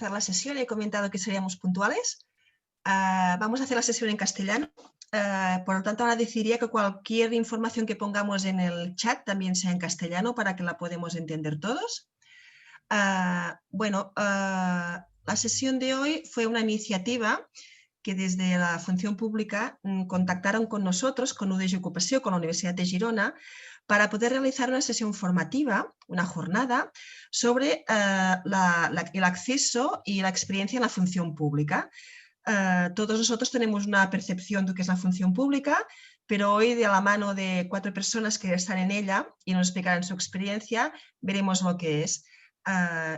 empezar la sesión. He comentado que seríamos puntuales. Vamos a hacer la sesión en castellano. Por lo tanto, ahora decidiría que cualquier información que pongamos en el chat también sea en castellano para que la podamos entender todos. La sesión de hoy fue una iniciativa que desde la función pública contactaron con nosotros, con UDG Ocupació, con la Universidad de Girona, para poder realizar una sesión formativa, una jornada, sobre el acceso y la experiencia en la función pública. Todos nosotros tenemos una percepción de lo que es la función pública, pero hoy, de la mano de 4 personas que están en ella y nos explicarán su experiencia, veremos lo que es.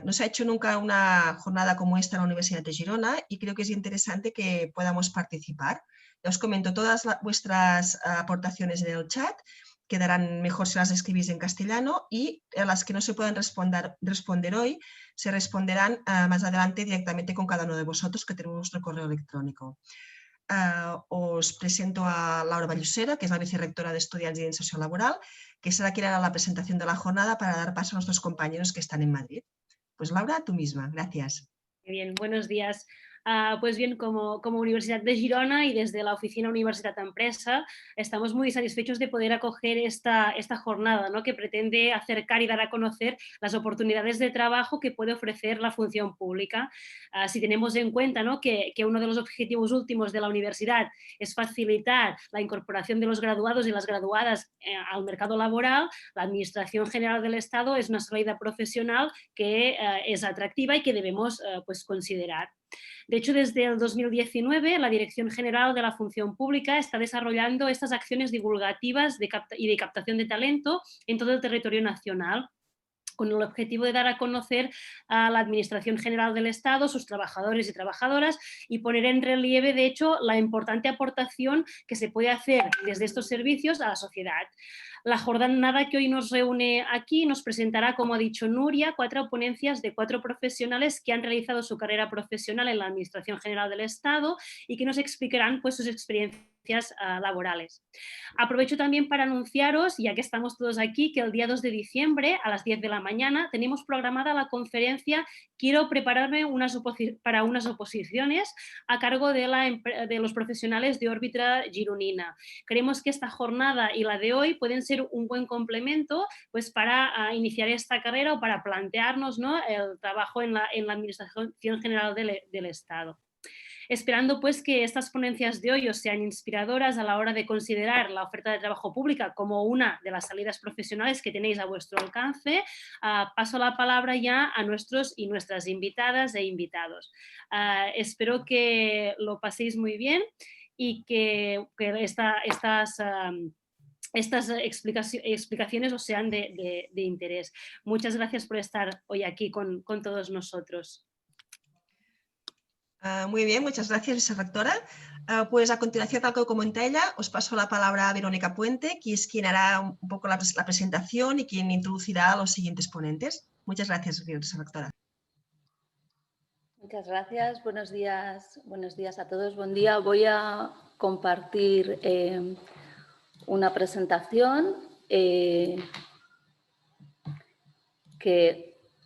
No se ha hecho nunca una jornada como esta en la Universidad de Girona y creo que es interesante que podamos participar. Ya os comento todas vuestras aportaciones en el chat, quedarán mejor si las escribís en castellano, y a las que no se puedan responder hoy se responderán más adelante directamente con cada uno de vosotros, que tenemos nuestro correo electrónico. Os presento a Laura Vallosera, que es la vicerrectora de Estudiants y Inserció Laboral, que será quien hará la presentación de la jornada para dar paso a nuestros compañeros que están en Madrid. Pues Laura, tú misma. Gracias. Bien, buenos días. Pues bien, como Universidad de Girona y desde la Oficina Universitat Empresa, estamos muy satisfechos de poder acoger esta jornada, ¿no?, que pretende acercar y dar a conocer las oportunidades de trabajo que puede ofrecer la función pública. Si tenemos en cuenta, ¿no?, que uno de los objetivos últimos de la universidad es facilitar la incorporación de los graduados y las graduadas al mercado laboral, la Administración General del Estado es una salida profesional que es atractiva y que debemos pues considerar. De hecho, desde el 2019, la Dirección General de la Función Pública está desarrollando estas acciones divulgativas y de captación de talento en todo el territorio nacional, con el objetivo de dar a conocer a la Administración General del Estado, sus trabajadores y trabajadoras, y poner en relieve, de hecho, la importante aportación que se puede hacer desde estos servicios a la sociedad. La jornada que hoy nos reúne aquí nos presentará, como ha dicho Nuria, 4 ponencias de 4 profesionales que han realizado su carrera profesional en la Administración General del Estado y que nos explicarán pues, sus experiencias laborales. Aprovecho también para anunciaros, ya que estamos todos aquí, que el día 2 de diciembre a las 10 de la mañana tenemos programada la conferencia Quiero prepararme para unas oposiciones, a cargo de los profesionales de órbita gironina. Creemos que esta jornada y la de hoy pueden ser un buen complemento pues, para iniciar esta carrera o para plantearnos, ¿no?, el trabajo en la Administración General del Estado. Esperando pues que estas ponencias de hoy os sean inspiradoras a la hora de considerar la oferta de trabajo pública como una de las salidas profesionales que tenéis a vuestro alcance, paso la palabra ya a nuestros y nuestras invitadas e invitados. Espero que lo paséis muy bien y que estas explicaciones os sean de interés. Muchas gracias por estar hoy aquí con todos nosotros. Muy bien, muchas gracias, vicerrectora. Pues a continuación, tal como comenta ella, os paso la palabra a Verónica Puente, que es quien hará un poco la presentación y quien introducirá a los siguientes ponentes. Muchas gracias, vicerrectora. Muchas gracias. Buenos días a todos. Buen día. Voy a compartir una presentación que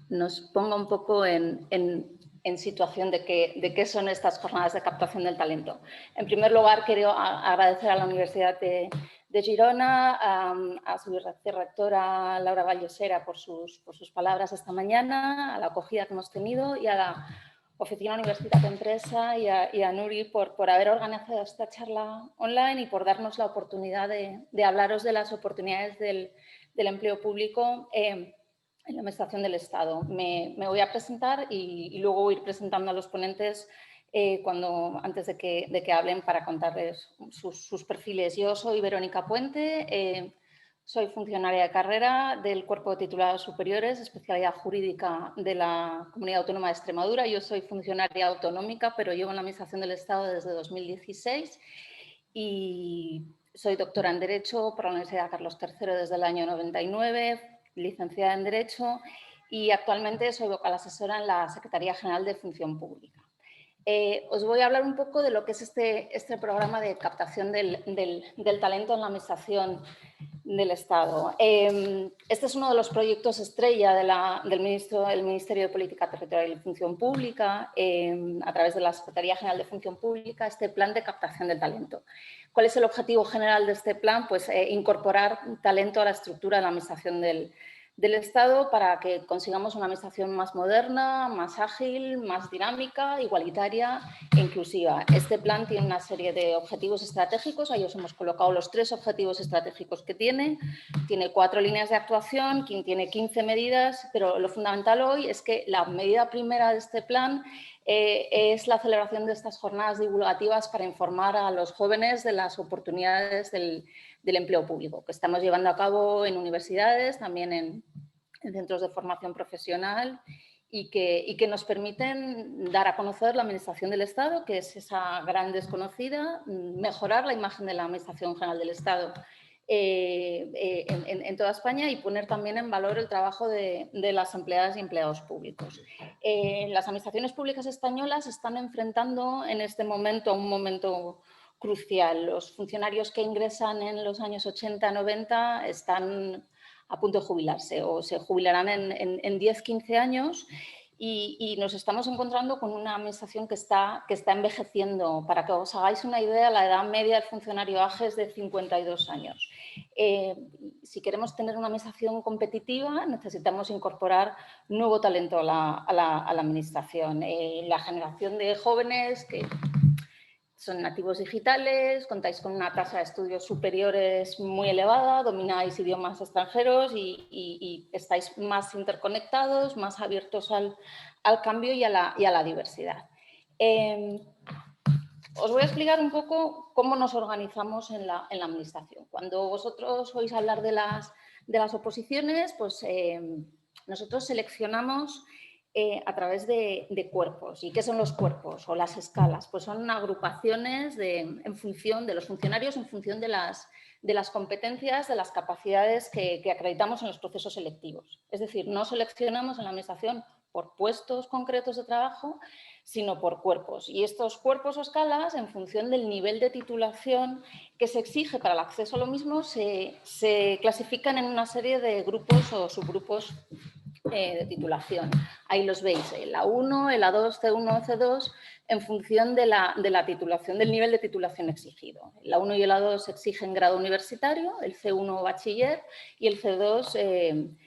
nos ponga un poco en situación de qué son estas jornadas de captación del talento. En primer lugar, quiero agradecer a la Universidad de Girona, a su rectora Laura Vallosera por sus palabras esta mañana, a la acogida que hemos tenido, y a la Oficina Universitat Empresa y a Nuri por haber organizado esta charla online y por darnos la oportunidad de hablaros de las oportunidades del empleo público en la Administración del Estado. Me voy a presentar y luego voy a ir presentando a los ponentes antes de que hablen para contarles sus perfiles. Yo soy Verónica Puente, soy funcionaria de carrera del Cuerpo de Titulados Superiores, especialidad jurídica de la Comunidad Autónoma de Extremadura. Yo soy funcionaria autonómica, pero llevo en la Administración del Estado desde 2016 y soy doctora en Derecho por la Universidad Carlos III desde el año 99, licenciada en Derecho, y actualmente soy vocal asesora en la Secretaría General de Función Pública. Os voy a hablar un poco de lo que es este programa de captación del talento en la Administración del Estado. Este es uno de los proyectos estrella del Ministerio de Política Territorial y Función Pública, a través de la Secretaría General de Función Pública, este plan de captación del talento. ¿Cuál es el objetivo general de este plan? Pues incorporar talento a la estructura de la administración del Estado para que consigamos una administración más moderna, más ágil, más dinámica, igualitaria e inclusiva. Este plan tiene una serie de objetivos estratégicos, ahí os hemos colocado los 3 objetivos estratégicos que tiene 4 líneas de actuación, tiene 15 medidas, pero lo fundamental hoy es que la medida primera de este plan es la celebración de estas jornadas divulgativas para informar a los jóvenes de las oportunidades del empleo público, que estamos llevando a cabo en universidades, también en centros de formación profesional y que nos permiten dar a conocer la Administración del Estado, que es esa gran desconocida, mejorar la imagen de la Administración General del Estado en toda España y poner también en valor el trabajo de las empleadas y empleados públicos. Las administraciones públicas españolas están enfrentando en este momento a un momento crucial. Los funcionarios que ingresan en los años 80-90 están a punto de jubilarse o se jubilarán en 10-15 años y nos estamos encontrando con una administración que está envejeciendo. Para que os hagáis una idea, la edad media del funcionario AGE es de 52 años. Si queremos tener una administración competitiva, necesitamos incorporar nuevo talento a la administración. La generación de jóvenes que son nativos digitales, contáis con una tasa de estudios superiores muy elevada, domináis idiomas extranjeros y estáis más interconectados, más abiertos al cambio y a la diversidad. Os voy a explicar un poco cómo nos organizamos en la administración. Cuando vosotros oís hablar de las oposiciones, pues nosotros seleccionamos a través de cuerpos. ¿Y qué son los cuerpos o las escalas? Pues son agrupaciones en función de los funcionarios, en función de las competencias, de las capacidades que acreditamos en los procesos selectivos. Es decir, no seleccionamos en la administración por puestos concretos de trabajo, sino por cuerpos. Y estos cuerpos o escalas, en función del nivel de titulación que se exige para el acceso a lo mismo, se clasifican en una serie de grupos o subgrupos de titulación. Ahí los veis, el A1, el A2, C1, C2, en función de la titulación, del nivel de titulación exigido. El A1 y el A2 exigen grado universitario, el C1 bachiller y el C2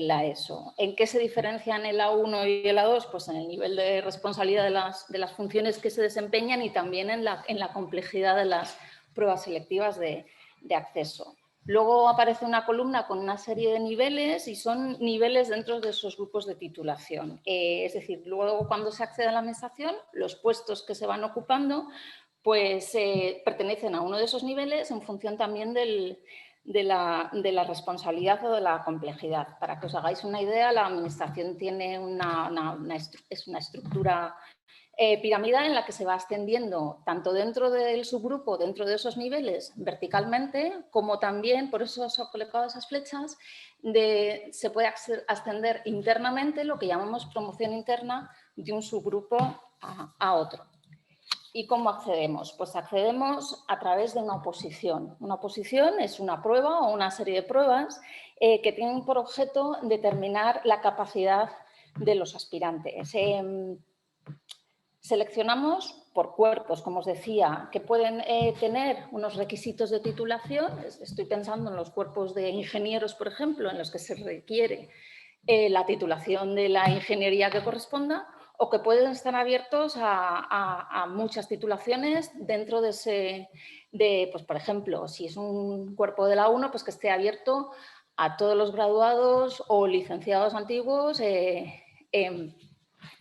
la ESO. ¿En qué se diferencian el A1 y el A2? Pues en el nivel de responsabilidad de las funciones que se desempeñan y también en la complejidad de las pruebas selectivas de acceso. Luego aparece una columna con una serie de niveles y son niveles dentro de esos grupos de titulación. Es decir, luego cuando se accede a la administración, los puestos que se van ocupando pues pertenecen a uno de esos niveles en función también de la responsabilidad o de la complejidad. Para que os hagáis una idea, la administración tiene es una estructura piramidal en la que se va ascendiendo tanto dentro del subgrupo, dentro de esos niveles verticalmente, como también, por eso os he colocado esas flechas, se puede ascender internamente, lo que llamamos promoción interna, de un subgrupo a otro. ¿Y cómo accedemos? Pues accedemos a través de una oposición. Una oposición es una prueba o una serie de pruebas que tienen por objeto determinar la capacidad de los aspirantes. Seleccionamos por cuerpos, como os decía, que pueden tener unos requisitos de titulación. Estoy pensando en los cuerpos de ingenieros, por ejemplo, en los que se requiere la titulación de la ingeniería que corresponda, o que pueden estar abiertos a muchas titulaciones dentro de ese, pues por ejemplo, si es un cuerpo de la 1, pues que esté abierto a todos los graduados o licenciados antiguos en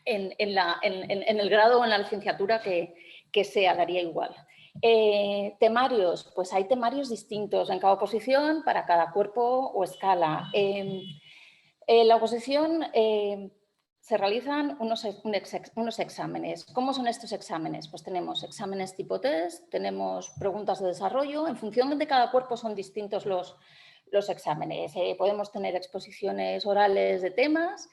el grado o en la licenciatura que sea, daría igual. Temarios, pues hay temarios distintos en cada oposición para cada cuerpo o escala. La oposición se realizan unos exámenes. ¿Cómo son estos exámenes? Pues tenemos exámenes tipo test, tenemos preguntas de desarrollo. En función de cada cuerpo son distintos los exámenes. Podemos tener exposiciones orales de temas,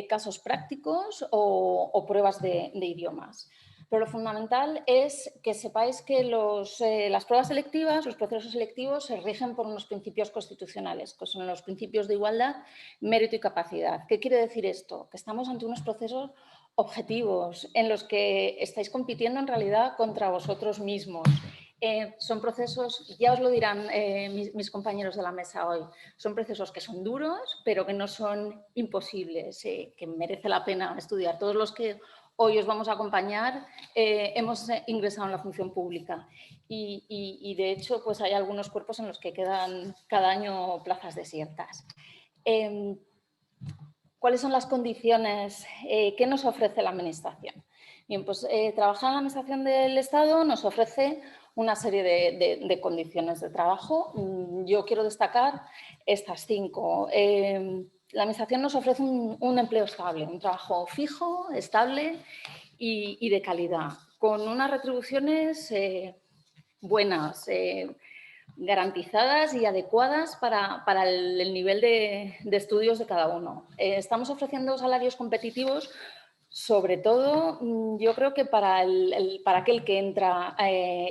casos prácticos o pruebas de idiomas. Pero lo fundamental es que sepáis que las pruebas selectivas, los procesos selectivos, se rigen por unos principios constitucionales, que son los principios de igualdad, mérito y capacidad. ¿Qué quiere decir esto? Que estamos ante unos procesos objetivos en los que estáis compitiendo en realidad contra vosotros mismos. Son procesos, ya os lo dirán mis compañeros de la mesa hoy, son procesos que son duros, pero que no son imposibles, que merece la pena estudiar. Todos los que hoy os vamos a acompañar hemos ingresado en la función pública y de hecho pues hay algunos cuerpos en los que quedan cada año plazas desiertas. ¿Cuáles son las condiciones que nos ofrece la Administración? Bien, pues trabajar en la Administración del Estado nos ofrece una serie de condiciones de trabajo. Yo quiero destacar estas 5. La Administración nos ofrece un empleo estable, un trabajo fijo, estable y de calidad, con unas retribuciones buenas, garantizadas y adecuadas para el nivel de estudios de cada uno. Estamos ofreciendo salarios competitivos, sobre todo, yo creo que para aquel que entra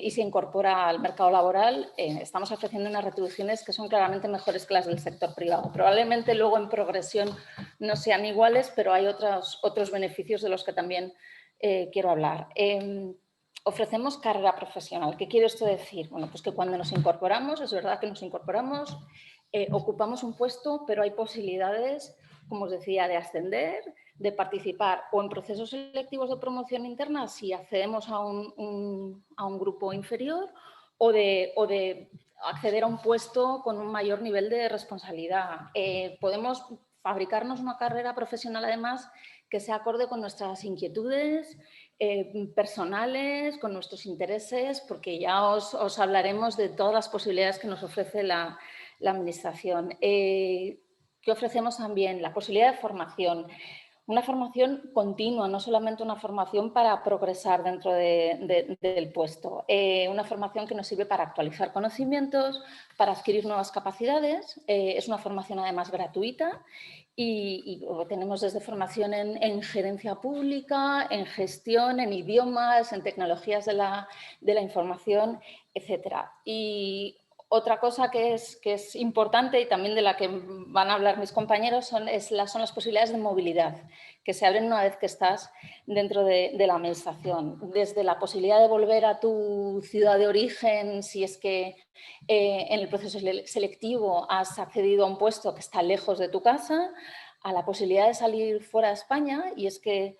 y se incorpora al mercado laboral, estamos ofreciendo unas retribuciones que son claramente mejores que las del sector privado. Probablemente luego en progresión no sean iguales, pero hay otros beneficios de los que también quiero hablar. Ofrecemos carrera profesional. ¿Qué quiere esto decir? Bueno, pues que cuando nos incorporamos, es verdad que nos incorporamos, ocupamos un puesto, pero hay posibilidades, como os decía, de ascender, de participar o en procesos selectivos de promoción interna si accedemos a un grupo inferior o de acceder a un puesto con un mayor nivel de responsabilidad. Podemos fabricarnos una carrera profesional, además, que sea acorde con nuestras inquietudes personales, con nuestros intereses, porque ya os hablaremos de todas las posibilidades que nos ofrece la Administración. ¿Qué ofrecemos también? La posibilidad de formación. Una formación continua, no solamente una formación para progresar dentro del puesto. Una formación que nos sirve para actualizar conocimientos, para adquirir nuevas capacidades. Es una formación además gratuita y tenemos desde formación en gerencia pública, en gestión, en idiomas, en tecnologías de la información, etcétera. Y otra cosa que es importante y también de la que van a hablar mis compañeros son las posibilidades de movilidad que se abren una vez que estás dentro de la Administración. Desde la posibilidad de volver a tu ciudad de origen si es que en el proceso selectivo has accedido a un puesto que está lejos de tu casa, a la posibilidad de salir fuera de España, y es que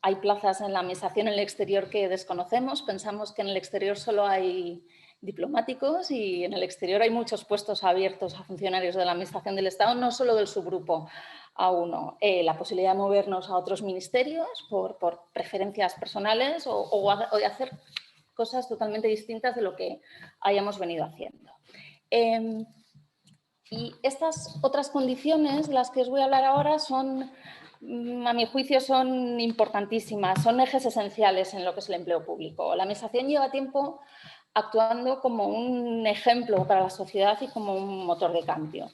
hay plazas en la Administración en el exterior que desconocemos. Pensamos que en el exterior solo hay diplomáticos y en el exterior hay muchos puestos abiertos a funcionarios de la Administración del Estado, no solo del subgrupo A1. La posibilidad de movernos a otros ministerios por preferencias personales o de hacer cosas totalmente distintas de lo que hayamos venido haciendo. Y estas otras condiciones de las que os voy a hablar ahora son, a mi juicio, son importantísimas, son ejes esenciales en lo que es el empleo público. La Administración lleva tiempo actuando como un ejemplo para la sociedad y como un motor de cambio.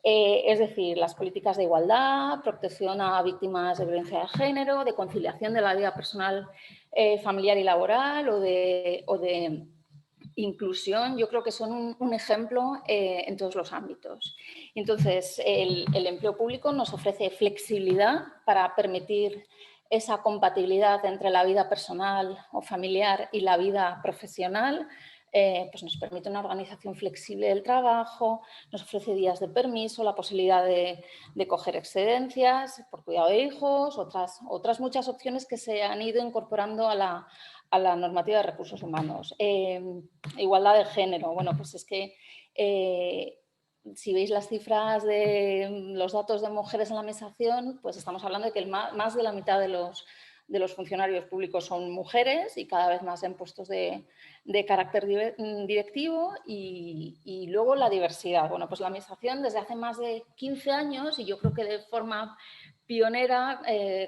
Es decir, las políticas de igualdad, protección a víctimas de violencia de género, de conciliación de la vida personal, familiar y laboral o de inclusión, yo creo que son un ejemplo en todos los ámbitos. Entonces, el empleo público nos ofrece flexibilidad para permitir esa compatibilidad entre la vida personal o familiar y la vida profesional. Pues nos permite una organización flexible del trabajo, nos ofrece días de permiso, la posibilidad de coger excedencias por cuidado de hijos, otras muchas opciones que se han ido incorporando a la normativa de recursos humanos. Igualdad de género, bueno, pues es que si veis las cifras de los datos de mujeres en la Administración, pues estamos hablando de que más de la mitad de los funcionarios públicos son mujeres y cada vez más en puestos de carácter directivo y luego la diversidad. Bueno, pues la Administración desde hace más de 15 años y yo creo que de forma pionera,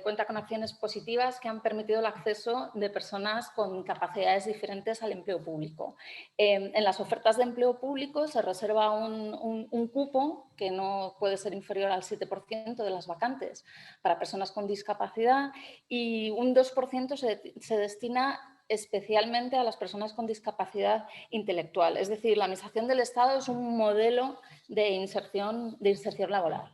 cuenta con acciones positivas que han permitido el acceso de personas con capacidades diferentes al empleo público. En las ofertas de empleo público se reserva un cupo que no puede ser inferior al 7% de las vacantes para personas con discapacidad y un 2% se destina especialmente a las personas con discapacidad intelectual. Es decir, la Administración del Estado es un modelo de inserción laboral.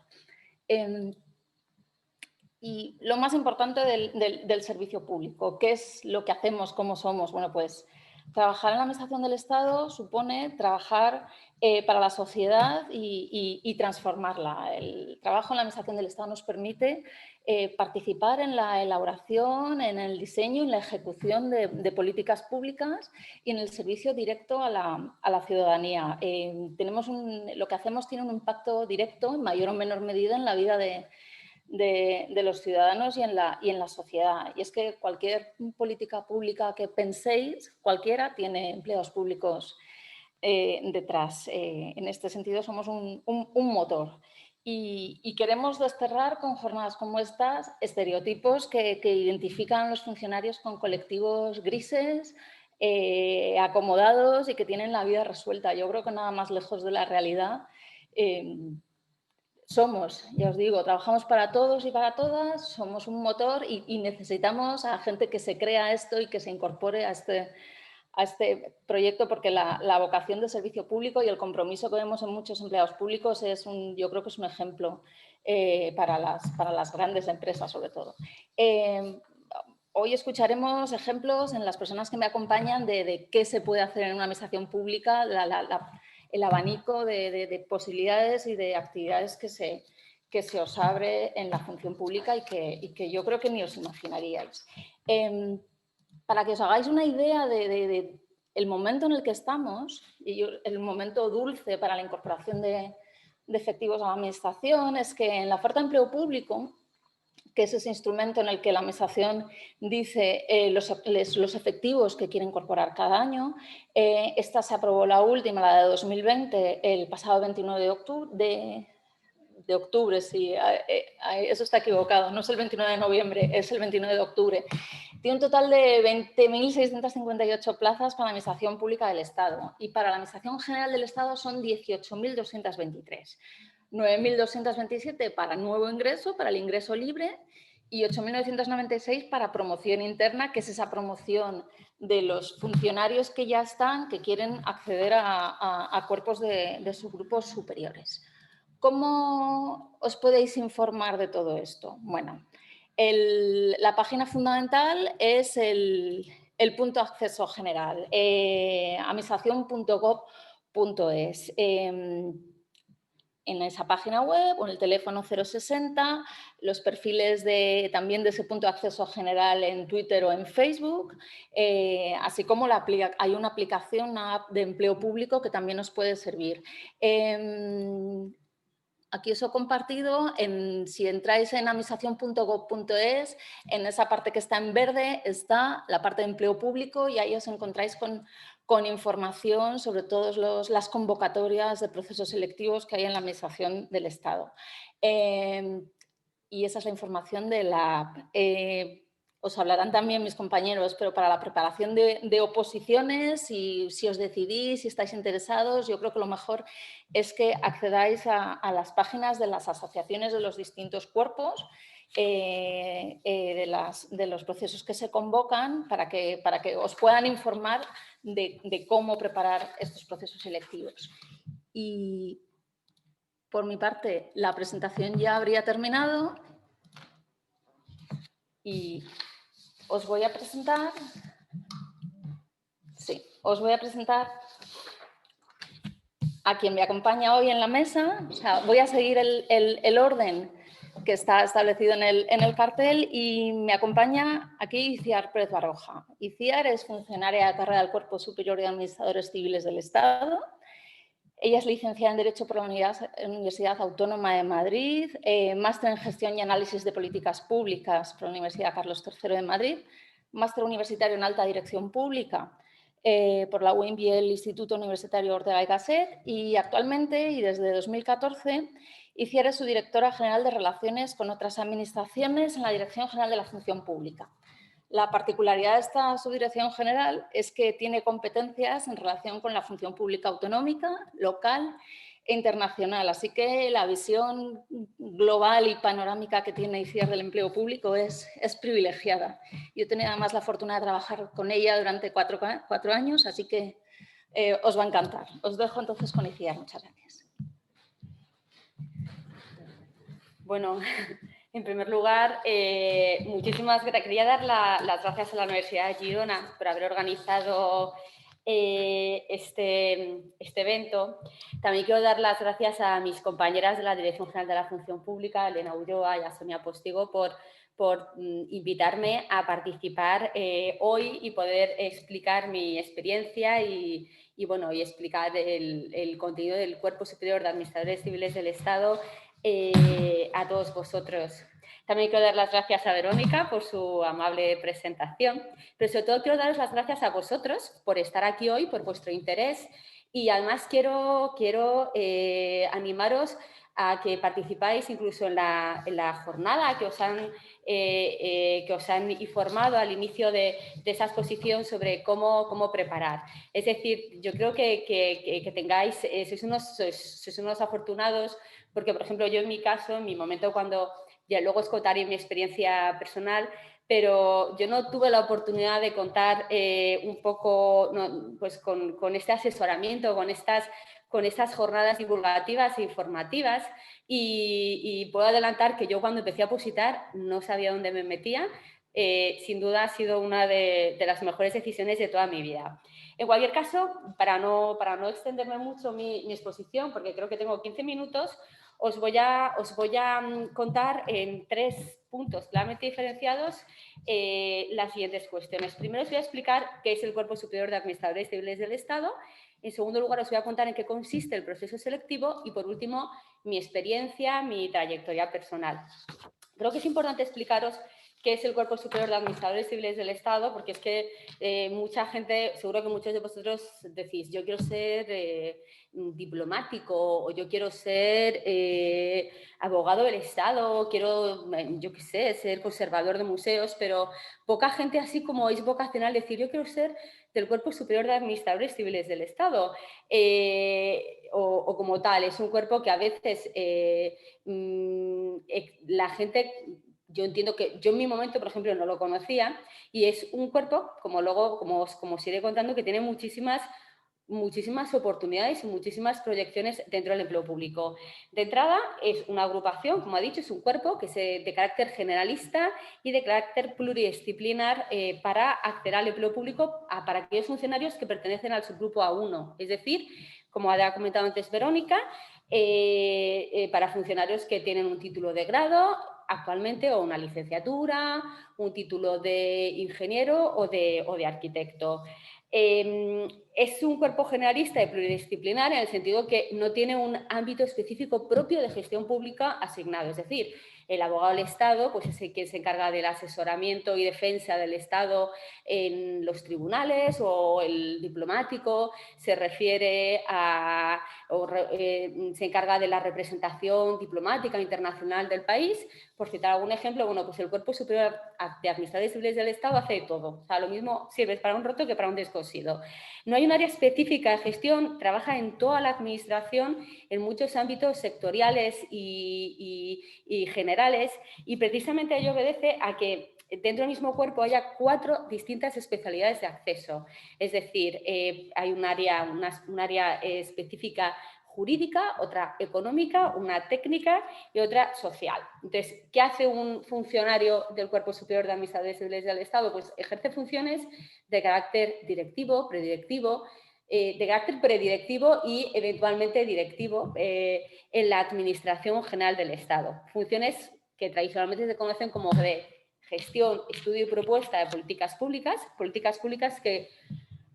Y lo más importante del servicio público, ¿qué es lo que hacemos, cómo somos? Bueno, pues trabajar en la Administración del Estado supone trabajar para la sociedad y transformarla. El trabajo en la Administración del Estado nos permite participar en la elaboración, en el diseño, en la ejecución de políticas públicas y en el servicio directo a la ciudadanía. Lo que hacemos tiene un impacto directo, en mayor o menor medida, en la vida de los ciudadanos y en la sociedad. Y es que cualquier política pública que penséis, cualquiera, tiene empleados públicos detrás. En este sentido, somos un motor. Y queremos desterrar con jornadas como estas estereotipos que identifican a los funcionarios con colectivos grises, acomodados y que tienen la vida resuelta. Yo creo que nada más lejos de la realidad. Somos, ya os digo, trabajamos para todos y para todas, somos un motor y necesitamos a gente que se crea esto y que se incorpore a este proyecto, porque la vocación de servicio público y el compromiso que vemos en muchos empleados públicos yo creo que es un ejemplo para las grandes empresas, sobre todo. Hoy escucharemos ejemplos en las personas que me acompañan de qué se puede hacer en una administración pública, el abanico de posibilidades y de actividades que se os abre en la función pública y que yo creo que ni os imaginaríais. Para que os hagáis una idea del momento en el que estamos, y el momento dulce para la incorporación de efectivos a la Administración, es que en la oferta de empleo público, que es ese instrumento en el que la Administración dice los efectivos que quiere incorporar cada año. Esta se aprobó la última, la de 2020, el pasado 29 de octubre, sí, eso está equivocado, no es el 29 de noviembre, es el 29 de octubre. Tiene un total de 20.658 plazas para la Administración Pública del Estado y para la Administración General del Estado son 18.223. 9.227 para nuevo ingreso, para el ingreso libre, y 8.996 para promoción interna, que es esa promoción de los funcionarios que ya están, que quieren acceder a cuerpos de subgrupos superiores. ¿Cómo os podéis informar de todo esto? Bueno, la página fundamental es el punto de acceso general, administración.gov.es. En esa página web o en el teléfono 060, los perfiles también de ese punto de acceso general en Twitter o en Facebook, así como hay una aplicación, una app de empleo público que también os puede servir. Aquí os he compartido, si entráis en administración.gov.es, en esa parte que está en verde está la parte de empleo público y ahí os encontráis con información sobre todas las convocatorias de procesos selectivos que hay en la Administración del Estado. Y esa es la información de la app. Os hablarán también mis compañeros, pero para la preparación de oposiciones, si os decidís, si estáis interesados, yo creo que lo mejor es que accedáis a las páginas de las asociaciones de los distintos cuerpos, de los procesos que se convocan, para que os puedan informar de cómo preparar estos procesos selectivos. Y por mi parte, la presentación ya habría terminado y os voy a presentar a quien me acompaña hoy en la mesa. O sea, voy a seguir el orden que está establecido en el cartel y me acompaña aquí Iciar Pérez Baroja. Iciar es funcionaria de carrera del Cuerpo Superior de Administradores Civiles del Estado. Ella es licenciada en Derecho por la Universidad Autónoma de Madrid, máster en Gestión y Análisis de Políticas Públicas por la Universidad Carlos III de Madrid, máster universitario en Alta Dirección Pública por la UIMB y el Instituto Universitario Ortega y Gasset, y actualmente, y desde 2014, y Cier es su directora general de Relaciones con otras administraciones en la Dirección General de la Función Pública. La particularidad de esta subdirección general es que tiene competencias en relación con la función pública autonómica, local e internacional. Así que la visión global y panorámica que tiene ICIER del empleo público es privilegiada. Yo he tenido además la fortuna de trabajar con ella durante cuatro años, así que os va a encantar. Os dejo entonces con ICIER. Muchas gracias. Bueno, en primer lugar, quería dar las gracias a la Universidad de Girona por haber organizado este evento. También quiero dar las gracias a mis compañeras de la Dirección General de la Función Pública, Elena Ulloa y a Sonia Postigo, por invitarme a participar hoy y poder explicar mi experiencia y explicar el contenido del Cuerpo Superior de Administradores Civiles del Estado a todos vosotros. También quiero dar las gracias a Verónica por su amable presentación, pero sobre todo quiero daros las gracias a vosotros por estar aquí hoy, por vuestro interés, y además quiero animaros a que participáis incluso en la jornada que os han informado al inicio de esa exposición sobre cómo preparar. Es decir, yo creo que tengáis, sois unos afortunados, porque, por ejemplo, yo en mi caso, en mi momento cuando, ya luego os contaré mi experiencia personal, pero yo no tuve la oportunidad de contar un poco pues con este asesoramiento, con estas jornadas divulgativas e informativas y puedo adelantar que yo cuando empecé a opositar no sabía dónde me metía. Sin duda ha sido una de las mejores decisiones de toda mi vida. En cualquier caso, para no extenderme mucho mi exposición, porque creo que tengo 15 minutos, os voy a contar en 3 puntos claramente diferenciados las siguientes cuestiones. Primero os voy a explicar qué es el Cuerpo Superior de Administradores Civiles del Estado. En segundo lugar, os voy a contar en qué consiste el proceso selectivo y, por último, mi experiencia, mi trayectoria personal. Creo que es importante explicaros qué es el Cuerpo Superior de Administradores Civiles del Estado, porque es que mucha gente, seguro que muchos de vosotros decís, yo quiero ser diplomático o yo quiero ser abogado del Estado, quiero, yo qué sé, ser conservador de museos, pero poca gente así como es vocacional decir, yo quiero ser del Cuerpo Superior de Administradores Civiles del Estado o como tal. Es un cuerpo que a veces la gente... Yo entiendo que yo en mi momento, por ejemplo, no lo conocía y es un cuerpo, como os iré contando, que tiene muchísimas oportunidades y muchísimas proyecciones dentro del empleo público. De entrada, es una agrupación, como ha dicho, es un cuerpo que es de carácter generalista y de carácter pluridisciplinar para acceder al empleo público para aquellos funcionarios que pertenecen al subgrupo A1, es decir, como ha comentado antes Verónica, para funcionarios que tienen un título de grado actualmente o una licenciatura, un título de ingeniero o de arquitecto. Es un cuerpo generalista y pluridisciplinar en el sentido que no tiene un ámbito específico propio de gestión pública asignado. Es decir, el abogado del Estado pues es el que se encarga del asesoramiento y defensa del Estado en los tribunales, o el diplomático se refiere se encarga de la representación diplomática internacional del país. Por citar algún ejemplo, bueno, pues el Cuerpo Superior de Administradores Civiles del Estado hace todo. O sea, lo mismo sirve para un roto que para un descosido. No hay un área específica de gestión, trabaja en toda la administración, en muchos ámbitos sectoriales y generales, y precisamente ello obedece a que dentro del mismo cuerpo haya 4 distintas especialidades de acceso. Es decir, hay un área específica jurídica, otra económica, una técnica y otra social. Entonces, ¿qué hace un funcionario del Cuerpo Superior de Administradores Civiles del Estado? Pues ejerce funciones de carácter directivo, predirectivo, y eventualmente directivo en la Administración General del Estado. Funciones que tradicionalmente se conocen como de gestión, estudio y propuesta de políticas públicas que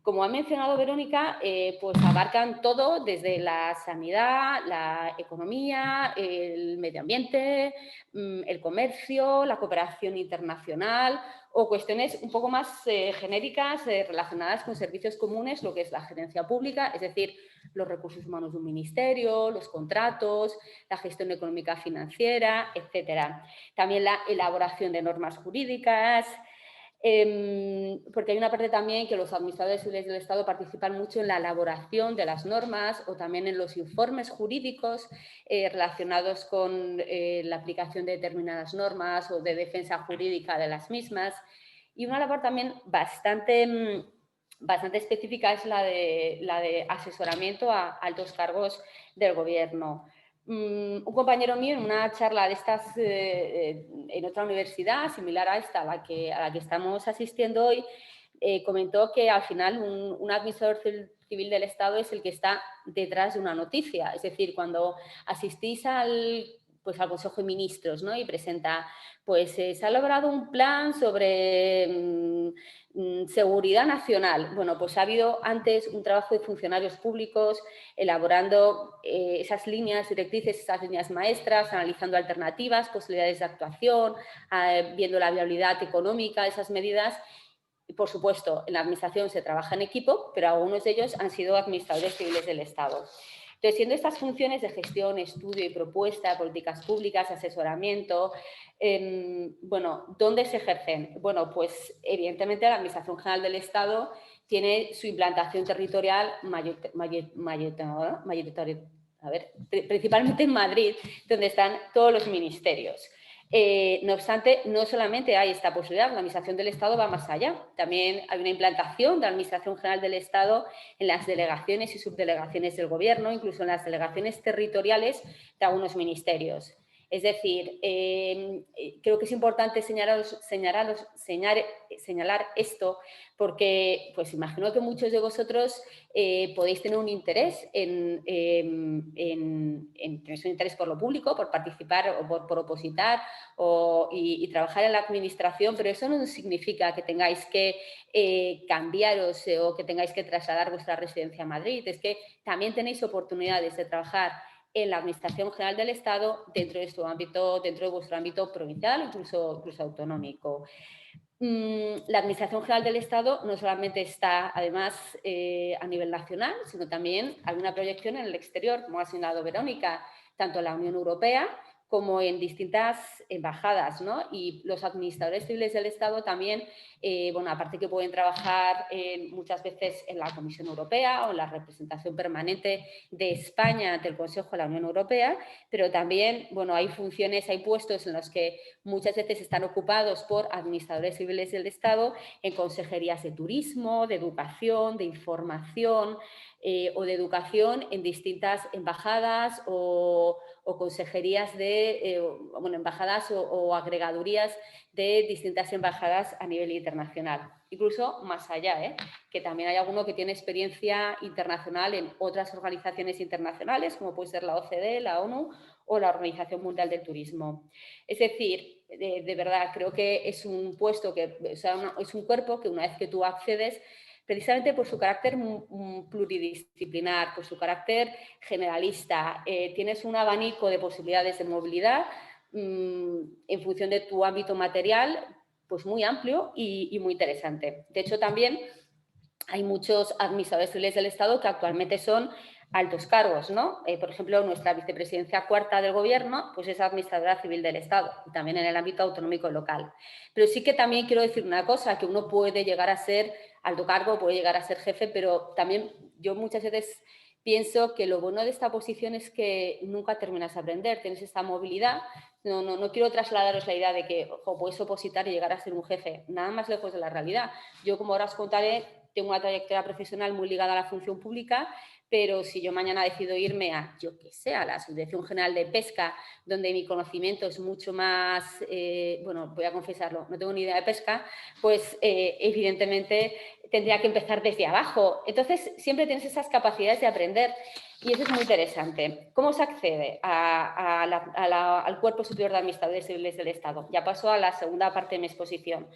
como ha mencionado Verónica, pues abarcan todo desde la sanidad, la economía, el medio ambiente, el comercio, la cooperación internacional o cuestiones un poco más genéricas relacionadas con servicios comunes, lo que es la gerencia pública, es decir, los recursos humanos de un ministerio, los contratos, la gestión económica financiera, etcétera. También la elaboración de normas jurídicas, porque hay una parte también que los administradores civiles del Estado participan mucho en la elaboración de las normas o también en los informes jurídicos relacionados con la aplicación de determinadas normas o de defensa jurídica de las mismas. Y una labor también bastante específica es la de asesoramiento a altos cargos del Gobierno. Un compañero mío en una charla de estas en otra universidad, similar a esta a la que estamos asistiendo hoy, comentó que al final un administrador civil del Estado es el que está detrás de una noticia. Es decir, cuando asistís al Consejo de Ministros, ¿no? Y presenta, pues se ha elaborado un plan sobre seguridad nacional. Bueno, pues ha habido antes un trabajo de funcionarios públicos elaborando esas líneas directrices, esas líneas maestras, analizando alternativas, posibilidades de actuación, viendo la viabilidad económica de esas medidas. Y, por supuesto, en la Administración se trabaja en equipo, pero algunos de ellos han sido administradores civiles del Estado. Entonces, siendo estas funciones de gestión, estudio y propuesta de políticas públicas, asesoramiento, bueno, ¿dónde se ejercen? Bueno, pues evidentemente la Administración General del Estado tiene su implantación territorial principalmente en Madrid, donde están todos los ministerios. No obstante, no solamente hay esta posibilidad, la Administración del Estado va más allá. También hay una implantación de la Administración General del Estado en las delegaciones y subdelegaciones del Gobierno, incluso en las delegaciones territoriales de algunos ministerios. Es decir, creo que es importante señalar esto porque pues imagino que muchos de vosotros podéis tener un interés tenéis un interés por lo público, por participar o por opositar y trabajar en la administración, pero eso no significa que tengáis que cambiaros o que tengáis que trasladar vuestra residencia a Madrid. Es que también tenéis oportunidades de trabajar en la Administración General del Estado dentro de vuestro ámbito provincial, incluso autonómico. La Administración General del Estado no solamente está, además, a nivel nacional, sino también hay una proyección en el exterior, como ha señalado Verónica, tanto en la Unión Europea como en distintas embajadas, ¿no? Y los administradores civiles del Estado también, bueno, aparte que pueden trabajar muchas veces en la Comisión Europea o en la representación permanente de España ante el Consejo de la Unión Europea, pero también, bueno, hay funciones, hay puestos en los que muchas veces están ocupados por administradores civiles del Estado en consejerías de turismo, de educación, de información o de educación en distintas embajadas o consejerías de, embajadas o agregadurías de distintas embajadas a nivel internacional. Incluso más allá, que también hay alguno que tiene experiencia internacional en otras organizaciones internacionales, como puede ser la OCDE, la ONU o la Organización Mundial del Turismo. Es decir, de verdad, creo que es un puesto, es un cuerpo que una vez que tú accedes, precisamente por su carácter pluridisciplinar, por su carácter generalista, tienes un abanico de posibilidades de movilidad en función de tu ámbito material, pues muy amplio y muy interesante. De hecho, también hay muchos administradores civiles del Estado que actualmente son altos cargos, ¿no? Por ejemplo, nuestra vicepresidencia cuarta del Gobierno pues es administradora civil del Estado, y también en el ámbito autonómico y local. Pero sí que también quiero decir una cosa, que uno puede llegar a ser alto cargo, puede llegar a ser jefe, pero también yo muchas veces pienso que lo bueno de esta posición es que nunca terminas de aprender, tienes esta movilidad. No quiero trasladaros la idea de que puedes opositar y llegar a ser un jefe, nada más lejos de la realidad. Yo, como ahora os contaré, tengo una trayectoria profesional muy ligada a la función pública, pero si yo mañana decido irme a, yo qué sé, a la Subdirección General de Pesca, donde mi conocimiento es mucho más, bueno, voy a confesarlo, no tengo ni idea de pesca, pues evidentemente tendría que empezar desde abajo. Entonces, siempre tienes esas capacidades de aprender y eso es muy interesante. ¿Cómo se accede al Cuerpo Superior de Administradores Civiles del Estado? Ya paso a la segunda parte de mi exposición.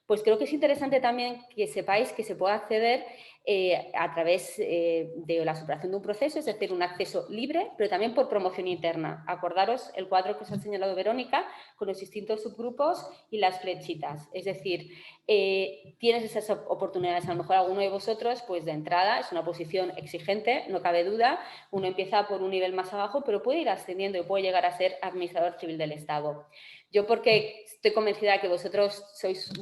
Pues creo que es interesante también que sepáis que se puede acceder a través de la superación de un proceso, es decir, un acceso libre, pero también por promoción interna. Acordaros el cuadro que os ha señalado Verónica con los distintos subgrupos y las flechitas. Es decir, tienes esas oportunidades. A lo mejor alguno de vosotros, pues de entrada, es una posición exigente, no cabe duda. Uno empieza por un nivel más abajo, pero puede ir ascendiendo y puede llegar a ser administrador civil del Estado. Yo, porque estoy convencida de que vosotros sois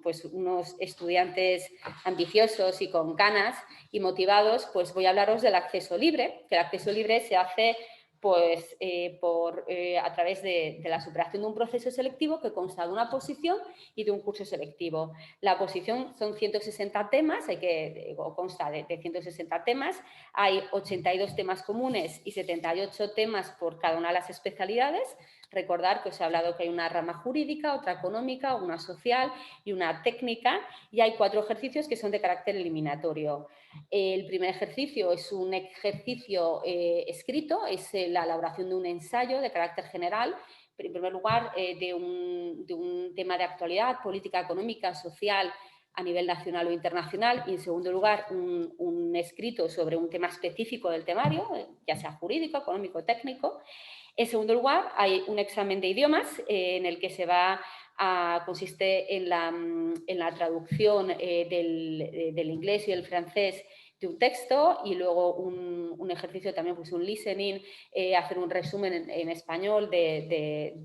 pues unos estudiantes ambiciosos y con ganas y motivados, pues voy a hablaros del acceso libre, que el acceso libre se hace pues, a través de la superación de un proceso selectivo que consta de una posición y de un curso selectivo. La posición son 160 temas, consta de 160 temas, hay 82 temas comunes y 78 temas por cada una de las especialidades. Recordar que os he hablado que hay una rama jurídica, otra económica, una social y una técnica, y hay 4 ejercicios que son de carácter eliminatorio. El primer ejercicio es un ejercicio escrito, es la elaboración de un ensayo de carácter general, en primer lugar de un tema de actualidad, política, económica, social, a nivel nacional o internacional, y en segundo lugar un escrito sobre un tema específico del temario, ya sea jurídico, económico, técnico. En segundo lugar, hay un examen de idiomas en el que consiste en la traducción del inglés y el francés de un texto, y luego un ejercicio también, pues un listening, hacer un resumen en español de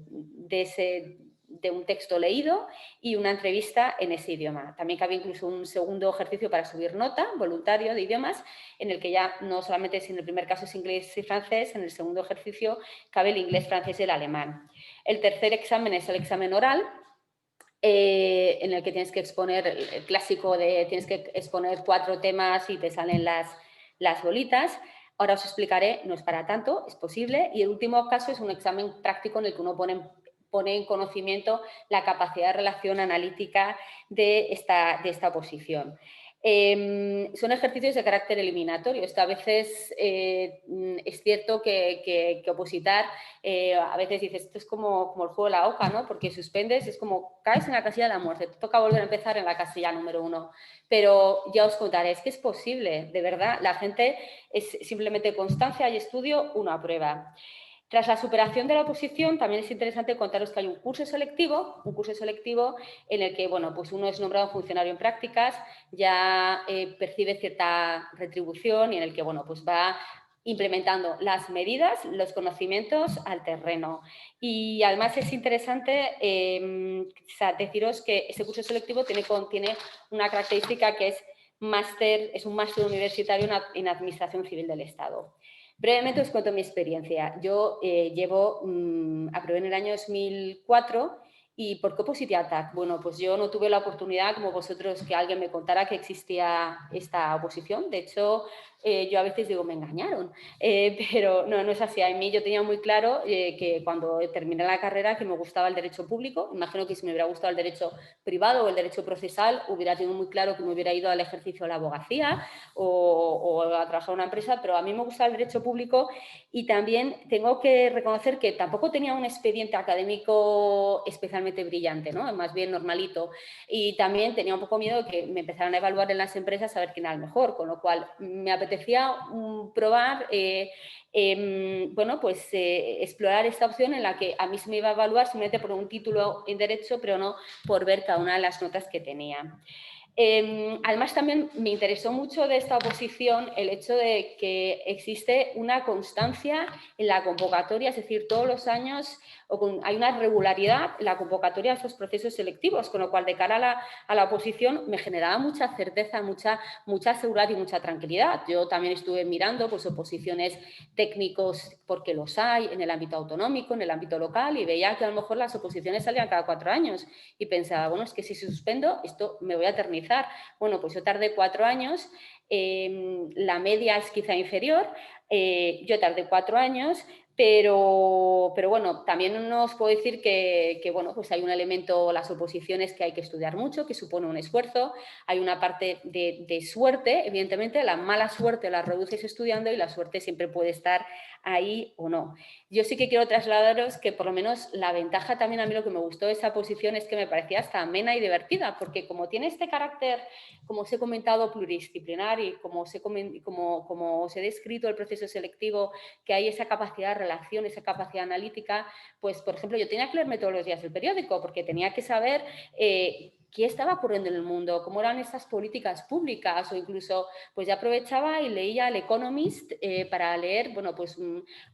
un texto leído y una entrevista en ese idioma. También cabe incluso un segundo ejercicio para subir nota, voluntario de idiomas, en el que ya no solamente, si en el primer caso es inglés y francés, en el segundo ejercicio cabe el inglés, francés y el alemán. El tercer examen es el examen oral, en el que tienes que exponer el clásico tienes que exponer 4 temas y te salen las bolitas. Ahora os explicaré, no es para tanto, es posible. Y el último caso es un examen práctico en el que uno pone en conocimiento la capacidad de relación analítica de esta oposición. Son ejercicios de carácter eliminatorio. Esto a veces es cierto que opositar, a veces dices, esto es como el juego de la oca, ¿no? Porque suspendes, es como caes en la casilla de la muerte, te toca volver a empezar en la casilla número 1. Pero ya os contaré, es que es posible, de verdad. La gente es simplemente constancia y estudio, uno aprueba. Tras la superación de la oposición, también es interesante contaros que hay un curso selectivo en el que, bueno, pues uno es nombrado funcionario en prácticas, ya percibe cierta retribución y en el que, bueno, pues va implementando las medidas, los conocimientos al terreno. Y además es interesante deciros que este curso selectivo contiene una característica que es un máster universitario en Administración Civil del Estado. Brevemente os cuento mi experiencia. Yo aprobé en el año 2004. ¿Y por qué oposité a TAC? Bueno, pues yo no tuve la oportunidad, como vosotros, que alguien me contara que existía esta oposición. De hecho, yo a veces digo, me engañaron, pero no es así. A mí yo tenía muy claro que cuando terminé la carrera que me gustaba el derecho público. Imagino que si me hubiera gustado el derecho privado o el derecho procesal, hubiera tenido muy claro que me hubiera ido al ejercicio de la abogacía o a trabajar en una empresa, pero a mí me gusta el derecho público y también tengo que reconocer que tampoco tenía un expediente académico especialmente brillante, ¿no? Más bien normalito, y también tenía un poco miedo de que me empezaran a evaluar en las empresas a ver quién era el mejor, con lo cual me apetecía probar, explorar esta opción en la que a mí se me iba a evaluar simplemente por un título en derecho, pero no por ver cada una de las notas que tenía. Además, también me interesó mucho de esta oposición el hecho de que existe una constancia en la convocatoria, es decir, todos los años hay una regularidad en la convocatoria de estos procesos selectivos, con lo cual de cara a la oposición me generaba mucha certeza, mucha seguridad y mucha tranquilidad. Yo también estuve mirando pues, oposiciones técnicos, porque los hay en el ámbito autonómico, en el ámbito local, y veía que a lo mejor las oposiciones salían cada 4 años y pensaba, bueno, es que si suspendo esto me voy a eternizar. Bueno, pues yo tardé 4 años, la media es quizá inferior, yo tardé 4 años, Pero bueno, también os puedo decir que bueno, pues hay un elemento, las oposiciones, que hay que estudiar mucho, que supone un esfuerzo. Hay una parte de suerte, evidentemente, la mala suerte la reduces estudiando y la suerte siempre puede estar ahí o no. Yo sí que quiero trasladaros que por lo menos la ventaja también, a mí lo que me gustó de esa posición es que me parecía hasta amena y divertida, porque como tiene este carácter, como os he comentado, pluridisciplinar y como os he descrito el proceso selectivo, que hay esa capacidad de relación, esa capacidad analítica, pues por ejemplo yo tenía que leerme todos los días el periódico porque tenía que saber qué estaba ocurriendo en el mundo, cómo eran estas políticas públicas, o incluso pues ya aprovechaba y leía el Economist para leer, bueno, pues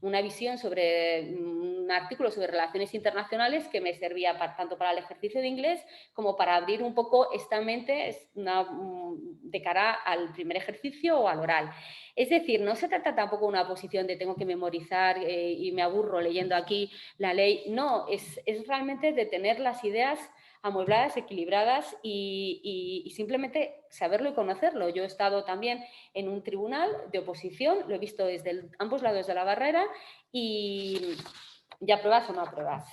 una visión sobre un artículo sobre relaciones internacionales que me servía tanto para el ejercicio de inglés como para abrir un poco esta mente de cara al primer ejercicio o al oral. Es decir, no se trata tampoco de una posición de tengo que memorizar y me aburro leyendo aquí la ley. No, es realmente de tener las ideas amuebladas, equilibradas y simplemente saberlo y conocerlo. Yo he estado también en un tribunal de oposición, lo he visto desde ambos lados de la barrera y ya apruebas o no apruebas.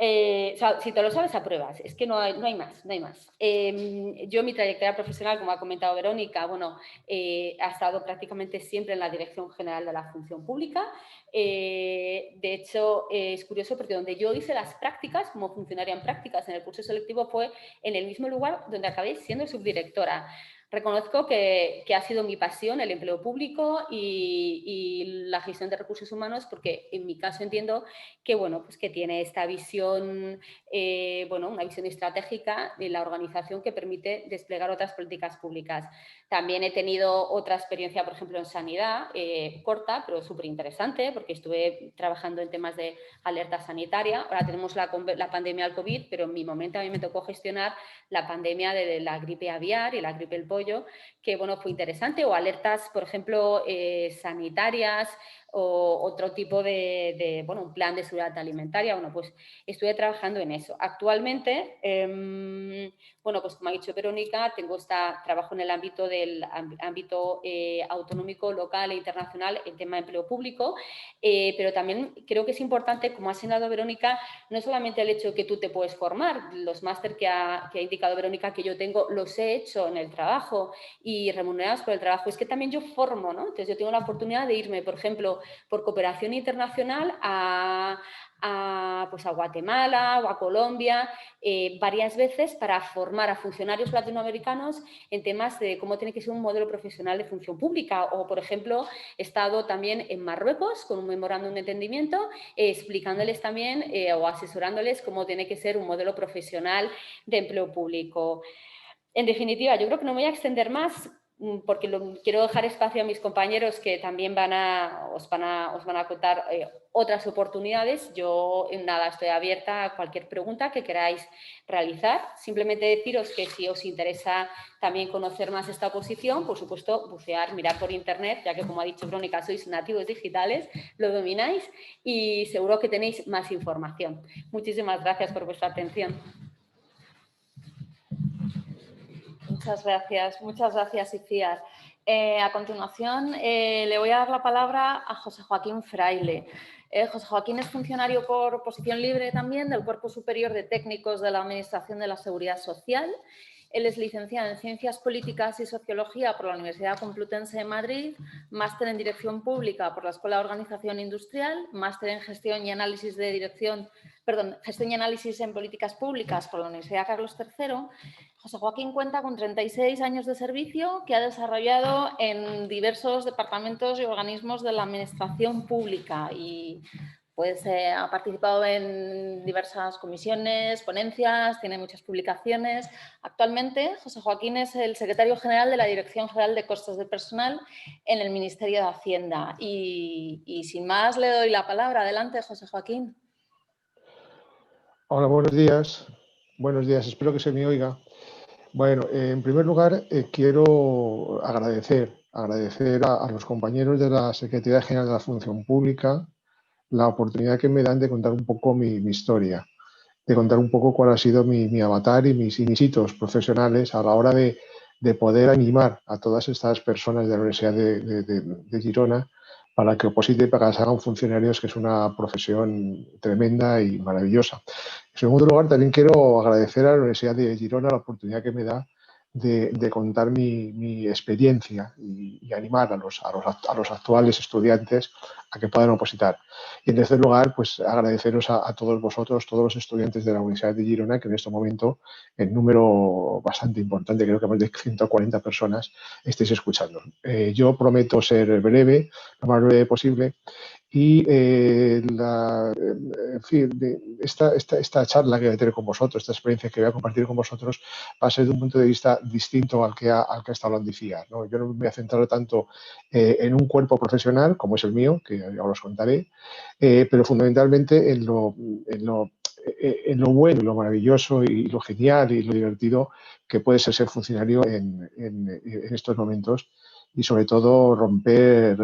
O sea, si te lo sabes, apruebas. Es que no hay más, no hay más. Yo, mi trayectoria profesional, como ha comentado Verónica, bueno, ha estado prácticamente siempre en la Dirección General de la Función Pública. De hecho, es curioso porque donde yo hice las prácticas, como funcionaria en prácticas en el curso selectivo, fue en el mismo lugar donde acabé siendo subdirectora. Reconozco que ha sido mi pasión el empleo público y la gestión de recursos humanos, porque en mi caso entiendo que, bueno, pues que tiene esta visión, bueno, una visión estratégica de la organización que permite desplegar otras políticas públicas. También he tenido otra experiencia, por ejemplo, en sanidad, corta, pero súper interesante, porque estuve trabajando en temas de alerta sanitaria. Ahora tenemos la pandemia del COVID, pero en mi momento a mí me tocó gestionar la pandemia de la gripe aviar y la gripe del pollo, que bueno, fue interesante, o alertas, por ejemplo, sanitarias, o otro tipo de bueno, un plan de seguridad alimentaria. Bueno, pues estuve trabajando en eso. Actualmente, bueno, pues como ha dicho Verónica, trabajo en el ámbito autonómico, local e internacional, el tema de empleo público, pero también creo que es importante, como ha señalado Verónica, no solamente el hecho de que tú te puedes formar. Los máster que ha indicado Verónica que yo tengo, los he hecho en el trabajo y remunerados por el trabajo, es que también yo formo, ¿no? Entonces yo tengo la oportunidad de irme, por ejemplo, por cooperación internacional pues a Guatemala o a Colombia varias veces para formar a funcionarios latinoamericanos en temas de cómo tiene que ser un modelo profesional de función pública. O, por ejemplo, he estado también en Marruecos con un memorándum de entendimiento explicándoles también o asesorándoles cómo tiene que ser un modelo profesional de empleo público. En definitiva, yo creo que no me voy a extender más porque quiero dejar espacio a mis compañeros que también os van a contar otras oportunidades. Yo, nada, estoy abierta a cualquier pregunta que queráis realizar. Simplemente deciros que si os interesa también conocer más esta posición, por supuesto, bucear, mirar por internet, ya que, como ha dicho Verónica, sois nativos digitales, lo domináis y seguro que tenéis más información. Muchísimas gracias por vuestra atención. Muchas gracias, Icíar. A continuación, le voy a dar la palabra a José Joaquín Fraile. José Joaquín es funcionario por oposición libre también del Cuerpo Superior de Técnicos de la Administración de la Seguridad Social. Él es licenciado en Ciencias Políticas y Sociología por la Universidad Complutense de Madrid, máster en Dirección Pública por la Escuela de Organización Industrial, máster en Gestión y Análisis en Políticas Públicas por la Universidad Carlos III. José Joaquín cuenta con 36 años de servicio que ha desarrollado en diversos departamentos y organismos de la Administración Pública y pues ha participado en diversas comisiones, ponencias, tiene muchas publicaciones. Actualmente, José Joaquín es el secretario general de la Dirección General de Costes de Personal en el Ministerio de Hacienda. Y sin más, le doy la palabra. Adelante, José Joaquín. Hola, buenos días. Buenos días, espero que se me oiga. Bueno, en primer lugar, quiero agradecer a los compañeros de la Secretaría General de la Función Pública la oportunidad que me dan de contar un poco mi historia, de contar un poco cuál ha sido mi avatar y mis hitos profesionales a la hora de poder animar a todas estas personas de la Universidad de Girona para que oposite para que se hagan funcionarios, que es una profesión tremenda y maravillosa. En segundo lugar, también quiero agradecer a la Universidad de Girona la oportunidad que me da de contar mi experiencia y animar a los actuales estudiantes a que puedan opositar. Y en tercer lugar, pues agradeceros a todos vosotros, todos los estudiantes de la Universidad de Girona, que en este momento, en número bastante importante, creo que más de 140 personas, estéis escuchando. Yo prometo ser breve, lo más breve posible. Y en fin, esta charla que voy a tener con vosotros, esta experiencia que voy a compartir con vosotros, va a ser de un punto de vista distinto al que ha estado hablando Icíar, ¿no? Yo no me voy a centrar tanto en un cuerpo profesional, como es el mío, que ya os contaré, pero fundamentalmente en lo bueno y lo maravilloso y lo genial y lo divertido que puede ser funcionario en estos momentos, y sobre todo romper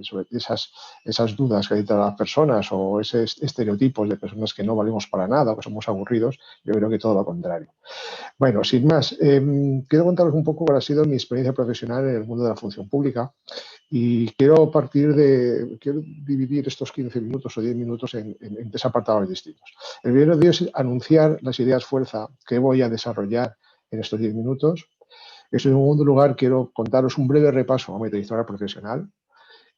sobre esas dudas que hay entre las personas o esos estereotipos de personas que no valemos para nada o que somos aburridos. Yo creo que todo lo contrario. Bueno, sin más, quiero contaros un poco cuál ha sido mi experiencia profesional en el mundo de la función pública, y quiero dividir estos 15 minutos o 10 minutos en 3 apartados distintos. El primero de ellos es anunciar las ideas fuerza que voy a desarrollar en estos 10 minutos. En segundo lugar, quiero contaros un breve repaso a mi trayectoria profesional,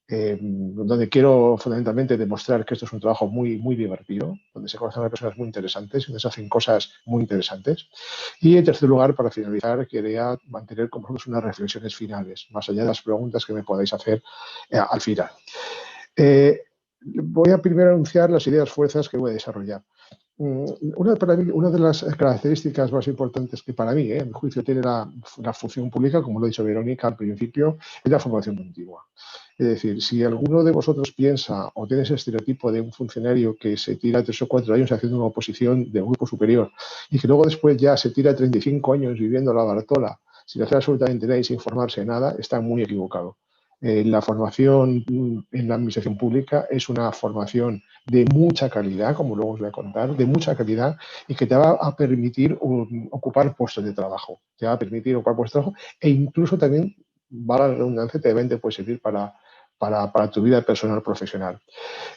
donde quiero fundamentalmente demostrar que esto es un trabajo muy, muy divertido, donde se conocen a personas muy interesantes, donde se hacen cosas muy interesantes. Y en tercer lugar, para finalizar, quería mantener con vosotros unas reflexiones finales, más allá de las preguntas que me podáis hacer al final. Voy a primero anunciar las ideas fuerzas que voy a desarrollar. Una de las características más importantes que para mí, en mi juicio, tiene la función pública, como lo ha dicho Verónica al principio, es la formación continua. Es decir, si alguno de vosotros piensa o tiene ese estereotipo de un funcionario que se tira 3 o 4 años haciendo una oposición de un grupo superior y que luego después ya se tira 35 años viviendo la Bartola sin hacer absolutamente nada y sin formarse en nada, está muy equivocado. La formación en la administración pública es una formación de mucha calidad, como luego os voy a contar, de mucha calidad, y que te va a permitir ocupar puestos de trabajo. Te va a permitir ocupar puestos de trabajo e incluso también, va la redundancia, te puede servir para tu vida personal profesional.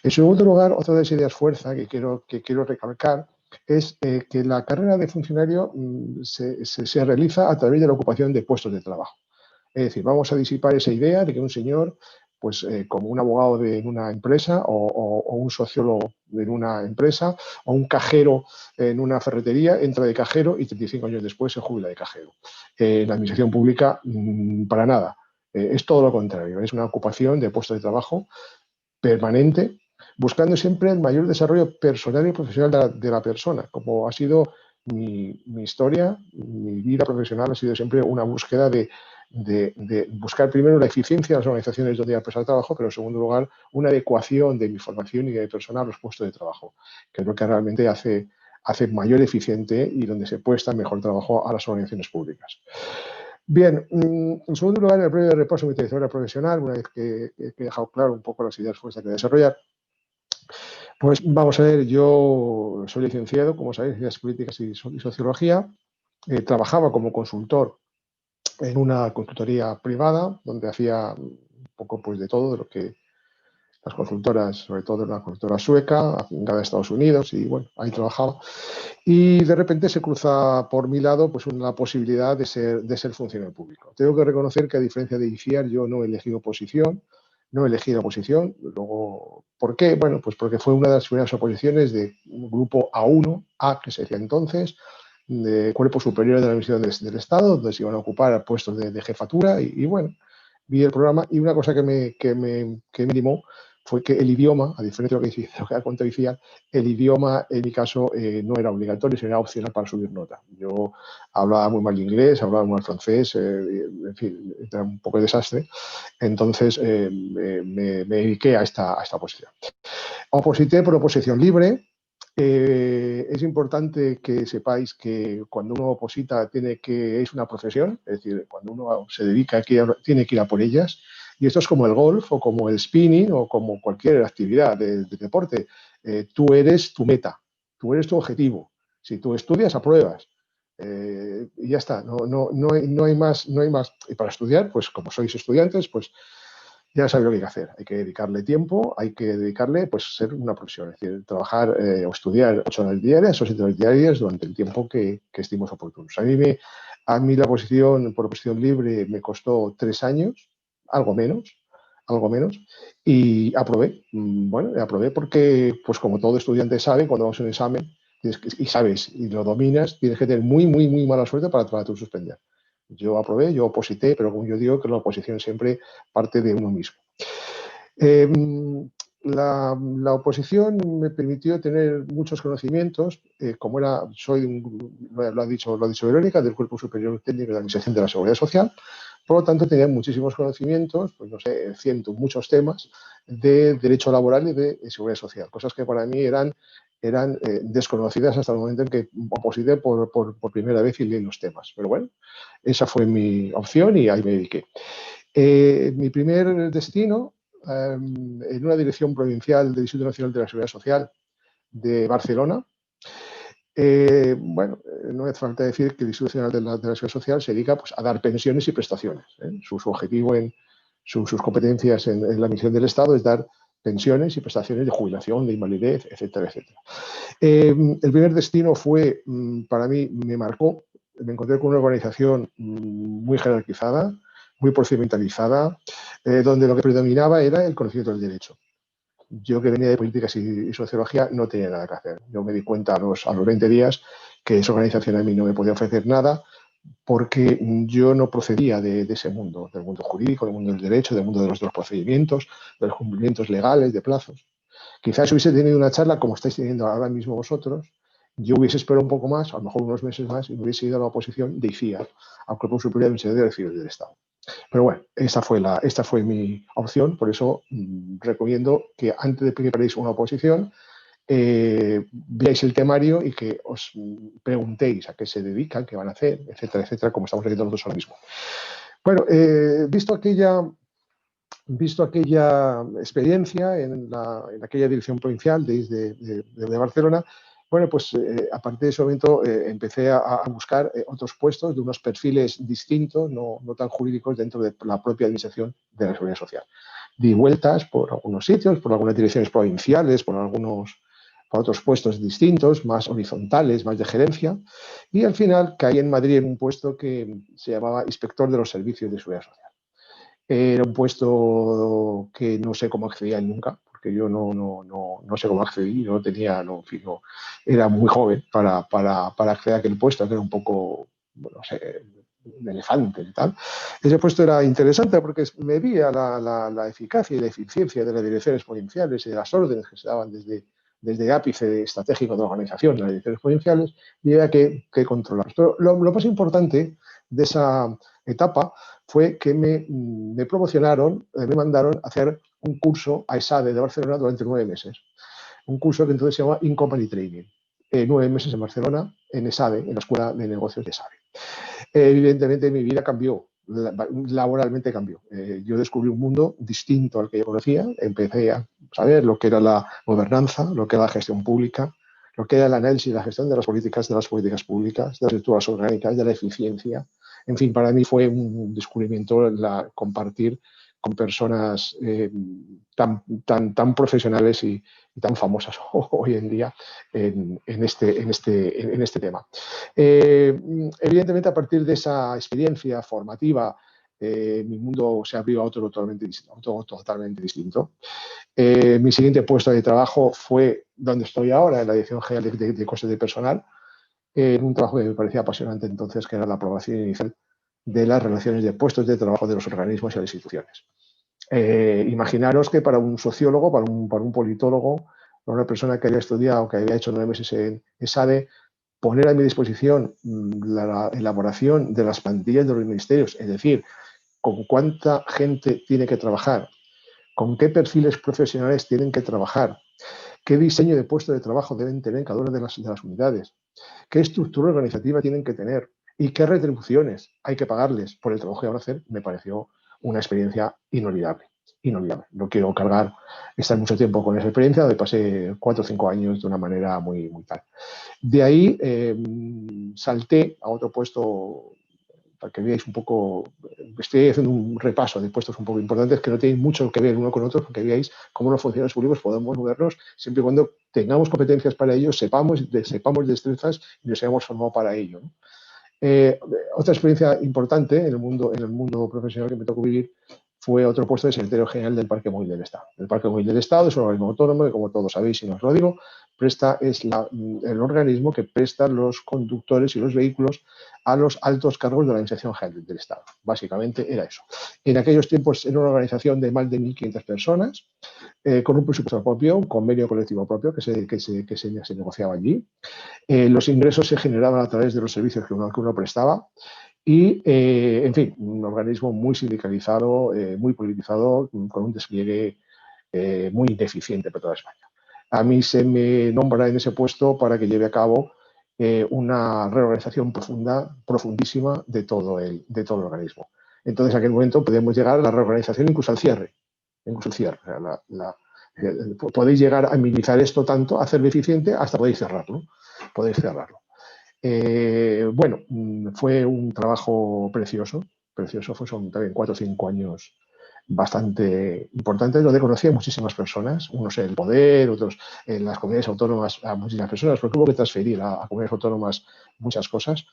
En segundo lugar, otra de las ideas fuerza que quiero recalcar es que la carrera de funcionario se realiza a través de la ocupación de puestos de trabajo. Es decir, vamos a disipar esa idea de que un señor, pues como un abogado en una empresa o un sociólogo en una empresa o un cajero en una ferretería, entra de cajero y 35 años después se jubila de cajero. En la administración pública, para nada. Es todo lo contrario, es una ocupación de puesto de trabajo permanente, buscando siempre el mayor desarrollo personal y profesional de la persona. Como ha sido mi historia, mi vida profesional ha sido siempre una búsqueda de buscar primero la eficiencia de las organizaciones donde iba a prestar trabajo, pero en segundo lugar una adecuación de mi formación y de mi personal a los puestos de trabajo, que es lo que realmente hace mayor eficiente y donde se puesta mejor trabajo a las organizaciones públicas. Bien, en segundo lugar, el breve repaso de mi trayectoria profesional, una vez que he dejado claro un poco las ideas fuerza que desarrollar. Pues vamos a ver, yo soy licenciado, como sabéis, en Ciencias Políticas y Sociología. Trabajaba como consultor en una consultoría privada, donde hacía un poco pues, de todo, de lo que las consultoras, sobre todo una consultora sueca, afincada en Estados Unidos, y bueno, ahí trabajaba. Y de repente se cruza por mi lado pues una posibilidad de ser funcionario público. Tengo que reconocer que, a diferencia de Iciar, yo no he elegido oposición, Luego, ¿por qué? Bueno, pues porque fue una de las primeras oposiciones de un grupo A1, que se decía entonces, de cuerpo superior de la Administración del Estado, donde se iban a ocupar puestos de jefatura, y bueno, vi el programa, y una cosa que me animó fue que el idioma, a diferencia de lo que ha contado Iciar, el idioma en mi caso no era obligatorio, sino era opcional para subir nota. Yo hablaba muy mal inglés, hablaba muy mal francés, en fin, era un poco de desastre. Entonces me dediqué a esta oposición. Oposité por oposición libre. Es importante que sepáis que cuando uno oposita es una profesión, es decir, cuando uno se dedica, tiene que ir a por ellas. Y esto es como el golf o como el spinning o como cualquier actividad de deporte. Tú eres tu meta, tú eres tu objetivo. Si tú estudias, apruebas. Y ya está, no hay más. Y para estudiar, pues como sois estudiantes, pues ya sabe lo que hay que hacer. Hay que dedicarle tiempo, hay que dedicarle, pues, ser una profesión. Es decir, trabajar o estudiar 8 horas diarias o 7 horas diarias durante el tiempo que estemos oportunos. A mí la oposición por oposición libre me costó 3 años, algo menos, y aprobé. Bueno, aprobé porque, pues como todo estudiante sabe, cuando vamos a un examen y sabes y lo dominas, tienes que tener muy, muy, muy mala suerte para tú suspender. Yo aprobé, yo oposité, pero como yo digo, que la oposición siempre parte de uno mismo. La oposición me permitió tener muchos conocimientos, como lo ha dicho Verónica, del Cuerpo Superior Técnico de la Administración de la Seguridad Social. Por lo tanto, tenía muchísimos conocimientos, pues no sé, muchos temas de derecho laboral y de seguridad social, cosas que para mí eran desconocidas hasta el momento en que oposité por primera vez y leí los temas. Pero bueno, esa fue mi opción y ahí me dediqué. Mi primer destino, en una dirección provincial del Instituto Nacional de la Seguridad Social de Barcelona. Bueno, no hace falta decir que el Instituto Nacional de la Seguridad Social se dedica, pues, a dar pensiones y prestaciones. Su objetivo, sus competencias en la misión del Estado es dar pensiones y prestaciones de jubilación, de invalidez, etcétera, etcétera. El primer destino fue, para mí, me marcó. Me encontré con una organización muy jerarquizada, muy procedimentalizada, donde lo que predominaba era el conocimiento del derecho. Yo, que venía de políticas y sociología, no tenía nada que hacer. Yo me di cuenta a los 20 días que esa organización a mí no me podía ofrecer nada, porque yo no procedía de ese mundo, del mundo jurídico, del mundo del derecho, del mundo de los procedimientos, de los cumplimientos legales, de plazos. Quizás hubiese tenido una charla como estáis teniendo ahora mismo vosotros. Yo hubiese esperado un poco más, a lo mejor unos meses más, y me hubiese ido a la oposición de ICIAR, al Cuerpo Superior de Administración Civil del Estado. Pero bueno, esta fue mi opción. Por eso recomiendo que antes de preparéis una oposición, veáis el temario y que os preguntéis a qué se dedican, qué van a hacer, etcétera, etcétera, como estamos haciendo nosotros ahora mismo. Bueno, visto aquella experiencia en aquella dirección provincial de Barcelona, bueno, pues a partir de ese momento empecé a buscar otros puestos de unos perfiles distintos, no tan jurídicos, dentro de la propia administración de la Seguridad Social. Di vueltas por algunos sitios, por algunas direcciones provinciales, por otros puestos distintos, más horizontales, más de gerencia, y al final caí en Madrid en un puesto que se llamaba Inspector de los Servicios de Seguridad Social. Era un puesto que no sé cómo accedía nunca, porque yo no sé cómo accedí, era muy joven para acceder a aquel puesto, que era un poco, no sé, un elefante y tal. Ese puesto era interesante porque me veía la eficacia y la eficiencia de las direcciones provinciales y de las órdenes que se daban desde el ápice estratégico de la organización de las direcciones provinciales, y había que controlar. Pero lo más importante de esa etapa fue que me promocionaron, me mandaron a hacer un curso a ESADE de Barcelona durante 9 meses. Un curso que entonces se llama In-Company Training. 9 meses en Barcelona, en ESADE, en la Escuela de Negocios de ESADE. Evidentemente mi vida cambió, laboralmente cambió. Yo descubrí un mundo distinto al que yo conocía. Empecé a saber lo que era la gobernanza, lo que era la gestión pública, lo que era el análisis y la gestión de las políticas públicas, de las estructuras orgánicas, de la eficiencia. En fin, para mí fue un descubrimiento compartir con personas tan profesionales y tan famosas hoy en día en este tema. Evidentemente, a partir de esa experiencia formativa, mi mundo se abrió a otro totalmente distinto. Mi siguiente puesto de trabajo fue donde estoy ahora, en la Dirección General de Costes de Personal, en un trabajo que me parecía apasionante entonces, que era la aprobación inicial de las relaciones de puestos de trabajo de los organismos y las instituciones. Imaginaros que para un sociólogo, para un politólogo, para una persona que había estudiado, que había hecho 9 meses en ESADE, poner a mi disposición la elaboración de las plantillas de los ministerios, es decir, con cuánta gente tiene que trabajar, con qué perfiles profesionales tienen que trabajar, qué diseño de puesto de trabajo deben tener cada una de las unidades, qué estructura organizativa tienen que tener y qué retribuciones hay que pagarles por el trabajo que van a hacer, me pareció una experiencia inolvidable. No quiero estar mucho tiempo con esa experiencia, donde pasé 4 o 5 años de una manera muy tal. De ahí salté a otro puesto, para que veáis un poco estoy haciendo un repaso de puestos un poco importantes que no tienen mucho que ver uno con otro, porque veáis cómo los funcionarios públicos podemos movernos siempre y cuando tengamos competencias para ello, sepamos destrezas y nos hayamos formado para ello, ¿no? Otra experiencia importante en el mundo profesional que me tocó vivir fue otro puesto de secretario general del Parque Móvil del Estado. El Parque Móvil del Estado es un organismo autónomo que, como todos sabéis, si no os lo digo, es el organismo que presta los conductores y los vehículos a los altos cargos de la Administración General del Estado. Básicamente era eso. En aquellos tiempos era una organización de más de 1.500 personas, con un presupuesto propio, un convenio colectivo propio que se negociaba allí. Los ingresos se generaban a través de los servicios que uno prestaba y, en fin, un organismo muy sindicalizado, muy politizado, con un despliegue muy deficiente por toda España. A mí se me nombra en ese puesto para que lleve a cabo una reorganización profundísima de todo el organismo. Entonces, en aquel momento podemos llegar a la reorganización, incluso al cierre. Incluso el cierre. O sea, podéis llegar a minimizar esto tanto, hacerlo eficiente, hasta podéis cerrarlo. Bueno, fue un trabajo precioso, son también 4 o 5 años bastante importantes, donde conocí a muchísimas personas, unos en el poder, otros en las comunidades autónomas, a muchísimas personas, porque hubo que transferir a comunidades autónomas muchas cosas.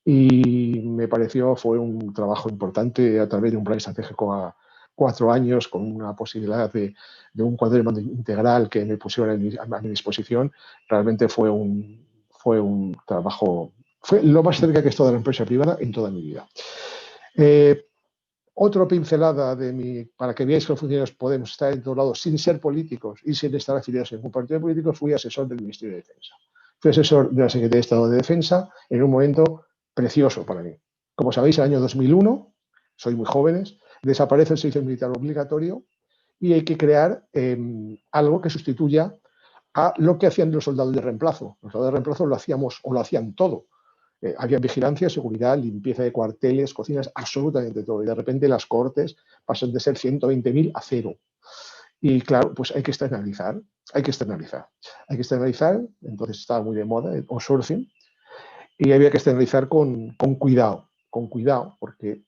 Y me pareció, fue un trabajo importante a través de un plan estratégico a 4 años, con una posibilidad de un cuadro de mando integral que me pusieron a mi disposición. Realmente fue un trabajo, fue lo más cerca que he estado de la empresa privada en toda mi vida. Otra pincelada para que veáis que los funcionarios podemos estar en todos lados sin ser políticos y sin estar afiliados en ningún partido político. Fui asesor del Ministerio de Defensa. Fui asesor de la Secretaría de Estado de Defensa en un momento precioso para mí. Como sabéis, en el año 2001, sois muy jóvenes, desaparece el servicio militar obligatorio y hay que crear algo que sustituya a lo que hacían los soldados de reemplazo. Los soldados de reemplazo lo hacían todo. Había vigilancia, seguridad, limpieza de cuarteles, cocinas, absolutamente todo. Y de repente las cohortes pasan de ser 120.000 a 0. Y claro, pues hay que externalizar. Entonces estaba muy de moda el outsourcing y había que externalizar con cuidado, porque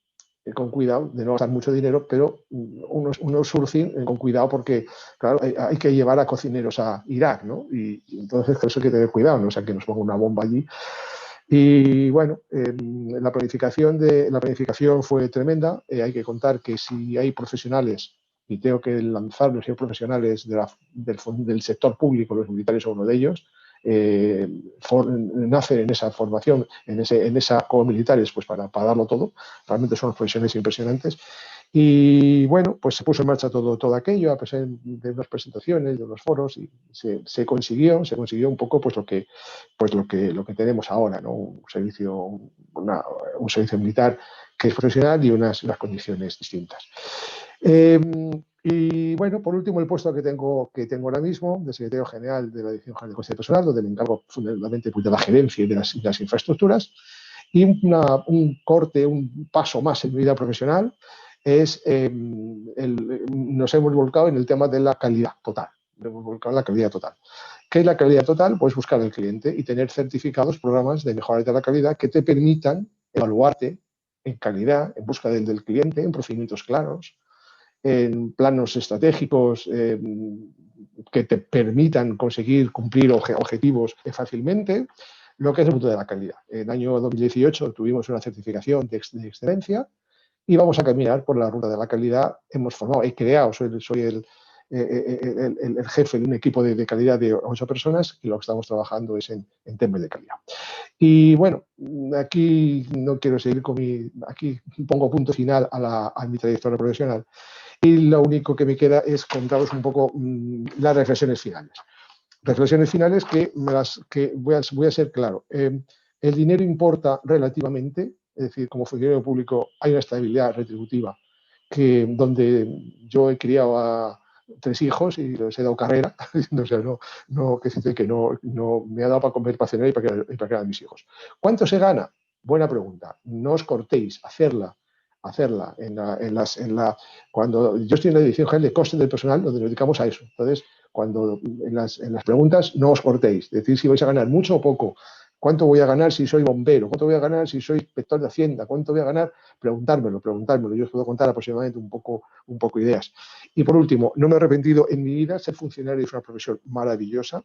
con cuidado, de no gastar mucho dinero, pero un outsourcing con cuidado porque, claro, hay que llevar a cocineros a Irak, ¿no? Y entonces por eso hay que tener cuidado, no sea que nos ponga una bomba allí. Y bueno, la planificación fue tremenda. Hay que contar que si hay profesionales, y tengo que lanzarlos, si hay profesionales del sector público, los militares son uno de ellos, nacen en esa formación, en esa como militares, pues para darlo todo. Realmente son profesionales impresionantes. Y bueno, pues se puso en marcha todo aquello a pesar de unas presentaciones, de unos foros, y se consiguió un poco pues lo que tenemos ahora, ¿no? Un servicio militar que es profesional y unas condiciones distintas. Y bueno, por último, el puesto que tengo ahora mismo de secretario general de la Dirección General de Costes de Personal, donde me encargo fundamentalmente pues, de la gerencia y de las infraestructuras, y un paso más en mi vida profesional es nos hemos volcado en el tema de la calidad total. ¿Qué es la calidad total? Pues buscar al cliente y tener certificados, programas de mejora de la calidad que te permitan evaluarte en calidad, en busca del cliente, en procedimientos claros, en planos estratégicos que te permitan conseguir cumplir objetivos fácilmente, lo que es el punto de la calidad. En el año 2018 tuvimos una certificación de excelencia y vamos a caminar por la ruta de la calidad. Hemos formado, he creado, soy el jefe de un equipo de calidad de 8 personas y lo que estamos trabajando es en temas de calidad. Y bueno, aquí no quiero seguir aquí pongo punto final a mi trayectoria profesional y lo único que me queda es contaros un poco las reflexiones finales. Reflexiones finales que voy a ser claro. El dinero importa relativamente, es decir, como funcionario público hay una estabilidad retributiva donde yo he criado a 3 hijos y les he dado carrera, o sea, no me ha dado para comer, para cenar y para criar a mis hijos. ¿Cuánto se gana? Buena pregunta. No os cortéis, hacerla cuando yo estoy en la Dirección General de Costes del Personal, donde nos dedicamos a eso. Entonces, cuando en las preguntas no os cortéis, decir si vais a ganar mucho o poco, ¿Cuánto voy a ganar si soy bombero? ¿Cuánto voy a ganar si soy inspector de Hacienda? ¿Cuánto voy a ganar? Preguntármelo. Yo os puedo contar aproximadamente un poco ideas. Y por último, no me he arrepentido en mi vida. Ser funcionario es una profesión maravillosa.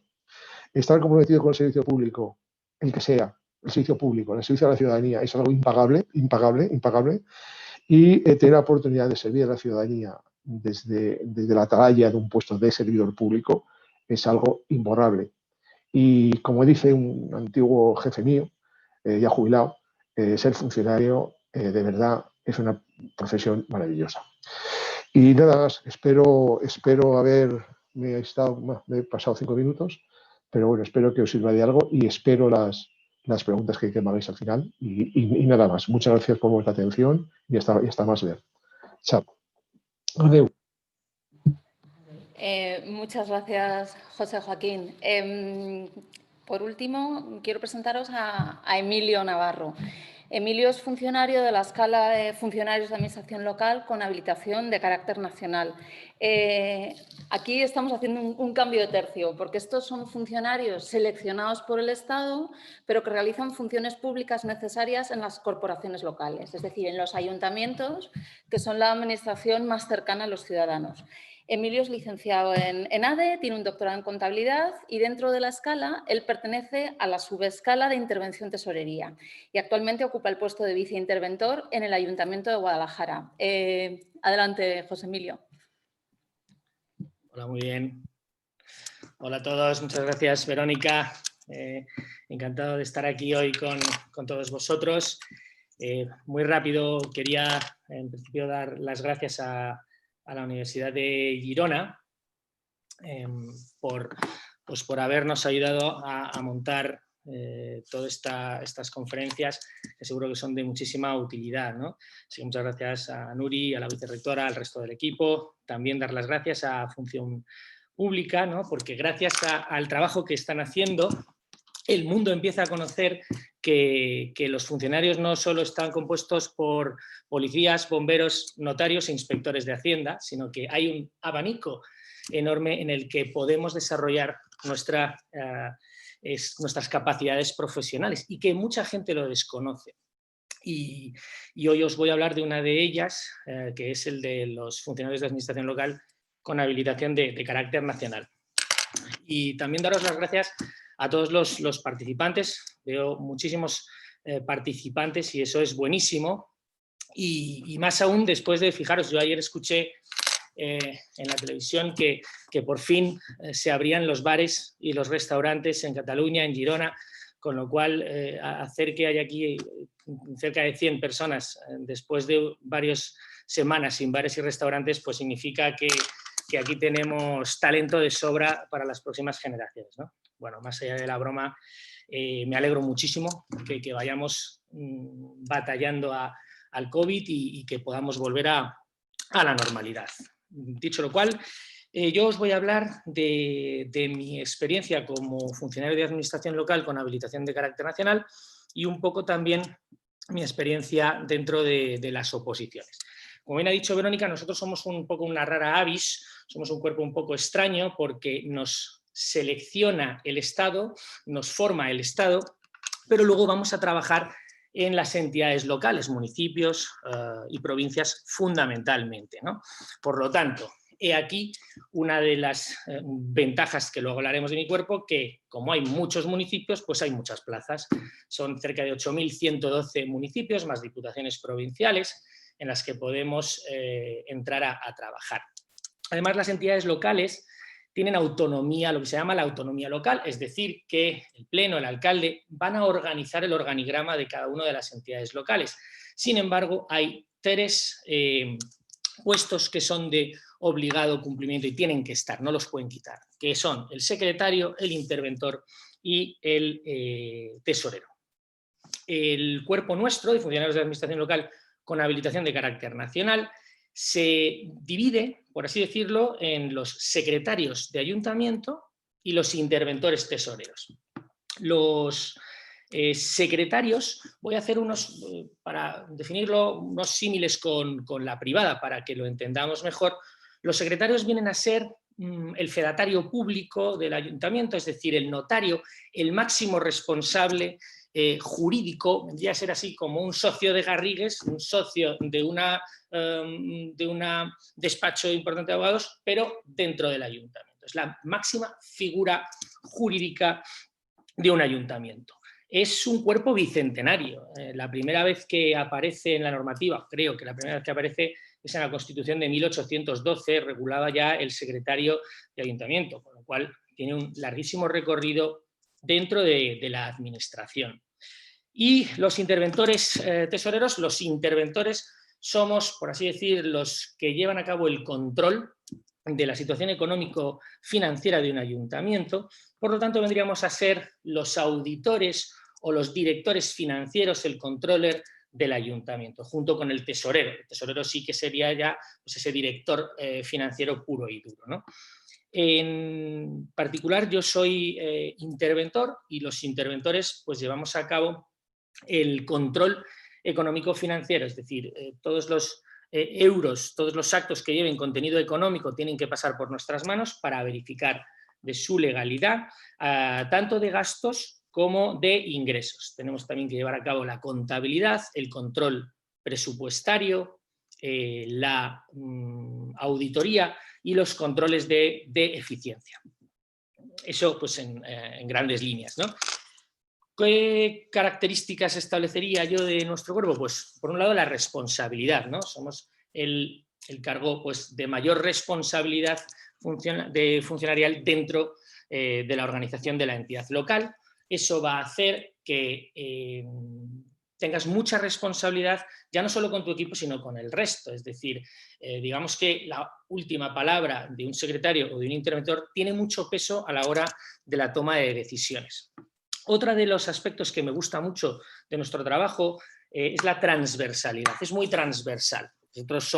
Estar comprometido con el servicio público, el que sea, el servicio público, el servicio a la ciudadanía, es algo impagable. Y tener la oportunidad de servir a la ciudadanía desde la atalaya de un puesto de servidor público es algo imborrable. Y como dice un antiguo jefe mío, ya jubilado, ser funcionario de verdad es una profesión maravillosa. Y nada más, espero me he pasado 5 minutos, pero bueno, espero que os sirva de algo y espero las preguntas que me hagáis al final. Y nada más, muchas gracias por vuestra atención y hasta más ver. Chao. Adeu. Muchas gracias, José Joaquín. Por último, quiero presentaros a Emilio Navarro. Emilio es funcionario de la escala de funcionarios de Administración Local con habilitación de carácter nacional. Aquí estamos haciendo un cambio de tercio, porque estos son funcionarios seleccionados por el Estado, pero que realizan funciones públicas necesarias en las corporaciones locales, es decir, en los ayuntamientos, que son la administración más cercana a los ciudadanos. Emilio es licenciado en ADE, tiene un doctorado en contabilidad y dentro de la escala él pertenece a la subescala de intervención tesorería y actualmente ocupa el puesto de viceinterventor en el Ayuntamiento de Guadalajara. Adelante, José Emilio. Hola, muy bien. Hola a todos, muchas gracias, Verónica. Encantado de estar aquí hoy con todos vosotros. Muy rápido, quería en principio dar las gracias a la Universidad de Girona por habernos ayudado a montar todas estas conferencias, que seguro que son de muchísima utilidad, ¿no? Así que muchas gracias a Nuri, a la vicerrectora, al resto del equipo. También dar las gracias a Función Pública, ¿no? Porque gracias al trabajo que están haciendo, el mundo empieza a conocer que los funcionarios no solo están compuestos por policías, bomberos, notarios e inspectores de Hacienda, sino que hay un abanico enorme en el que podemos desarrollar nuestras capacidades profesionales y que mucha gente lo desconoce. Y hoy os voy a hablar de una de ellas, que es el de los funcionarios de administración local con habilitación de carácter nacional. Y también daros las gracias a todos los participantes. Veo muchísimos participantes y eso es buenísimo. Y más aún después de, fijaros, yo ayer escuché en la televisión que por fin se abrían los bares y los restaurantes en Cataluña, en Girona, con lo cual hacer que haya aquí cerca de 100 personas después de varias semanas sin bares y restaurantes, pues significa que aquí tenemos talento de sobra para las próximas generaciones, ¿no? Bueno, más allá de la broma, me alegro muchísimo que vayamos batallando al COVID y que podamos volver a la normalidad. Dicho lo cual, yo os voy a hablar de mi experiencia como funcionario de administración local con habilitación de carácter nacional y un poco también mi experiencia dentro de las oposiciones. Como bien ha dicho Verónica, nosotros somos un poco una rara avis, somos un cuerpo un poco extraño porque nos selecciona el Estado, nos forma el Estado, pero luego vamos a trabajar en las entidades locales, municipios y provincias fundamentalmente, ¿no? Por lo tanto, he aquí una de las ventajas que luego hablaremos de mi cuerpo, que como hay muchos municipios, pues hay muchas plazas. Son cerca de 8.112 municipios, más diputaciones provinciales, en las que podemos entrar a trabajar. Además, las entidades locales tienen autonomía, lo que se llama la autonomía local, es decir, que el pleno, el alcalde, van a organizar el organigrama de cada una de las entidades locales. Sin embargo, hay 3 puestos que son de obligado cumplimiento y tienen que estar, no los pueden quitar, que son el secretario, el interventor y el tesorero. El cuerpo nuestro de funcionarios de administración local con habilitación de carácter nacional se divide, por así decirlo, en los secretarios de ayuntamiento y los interventores tesoreros. Los secretarios, voy a hacer unos, para definirlo, unos símiles con la privada para que lo entendamos mejor. Los secretarios vienen a ser el fedatario público del ayuntamiento, es decir, el notario, el máximo responsable jurídico, vendría a ser así como un socio de Garrigues, un socio de un despacho importante de abogados, pero dentro del ayuntamiento. Es la máxima figura jurídica de un ayuntamiento. Es un cuerpo bicentenario. La primera vez que aparece en la normativa, creo que la primera vez que aparece es en la Constitución de 1812, regulaba ya el secretario de ayuntamiento, con lo cual tiene un larguísimo recorrido dentro de la administración. Y los interventores tesoreros, los interventores somos, por así decir, los que llevan a cabo el control de la situación económico-financiera de un ayuntamiento. Por lo tanto, vendríamos a ser los auditores o los directores financieros, el controller del ayuntamiento, junto con el tesorero. El tesorero sí que sería ya pues, ese director financiero puro y duro, ¿no? En particular, yo soy interventor y los interventores pues, llevamos a cabo el control económico-financiero, es decir, todos los euros, todos los actos que lleven contenido económico tienen que pasar por nuestras manos para verificar de su legalidad, tanto de gastos como de ingresos. Tenemos también que llevar a cabo la contabilidad, el control presupuestario, la auditoría y los controles de eficiencia. Eso pues en grandes líneas, ¿no? ¿Qué características establecería yo de nuestro cuerpo? Pues por un lado la responsabilidad, ¿no? Somos el cargo pues, de mayor responsabilidad funcionarial dentro de la organización de la entidad local. Eso va a hacer que tengas mucha responsabilidad ya no solo con tu equipo, sino con el resto. Es decir, digamos que la última palabra de un secretario o de un interventor tiene mucho peso a la hora de la toma de decisiones. Otro de los aspectos que me gusta mucho de nuestro trabajo es la transversalidad. Es muy transversal. Nosotros